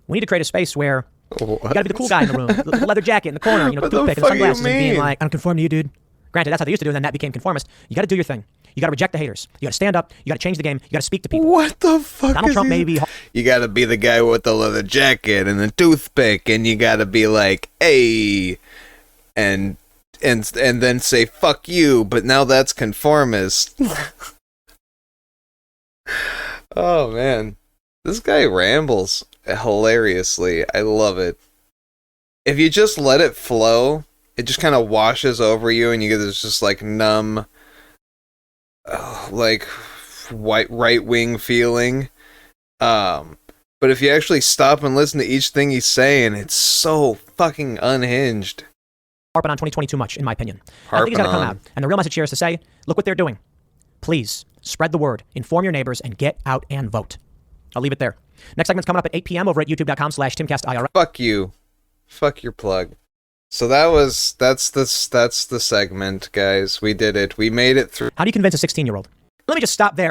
We need to create a space where you gotta be the cool guy in the room, the leather jacket in the corner, the What the toothpick and fuck do you sunglasses, and being mean? like, I don't conform to you, dude. Granted, that's how they used to do it, and then that became conformist. You gotta do your thing. You gotta reject the haters. You gotta stand up. You gotta change the game. You gotta speak to people. What the fuck? Donald is Trump he- may be... You gotta be the guy with the leather jacket and the toothpick, and you gotta be like, hey, and then say fuck you. But now that's conformist. Oh man, this guy rambles hilariously. I love it. If you just let it flow, it just kind of washes over you, and you get this just like numb, like white right wing feeling. But if you actually stop and listen to each thing he's saying, it's so fucking unhinged. harping on 2020 too much, in my opinion. I think Harping he's got to come on. out. And the real message here is to say, look what they're doing. Please spread the word, inform your neighbors, and get out and vote. I'll leave it there. Next segment's coming up at 8 p.m. over at youtube.com/TimcastIRL. Fuck you. Fuck your plug. So that's the segment, guys. We did it. We made it through. How do you convince a 16-year-old? Let me just stop there.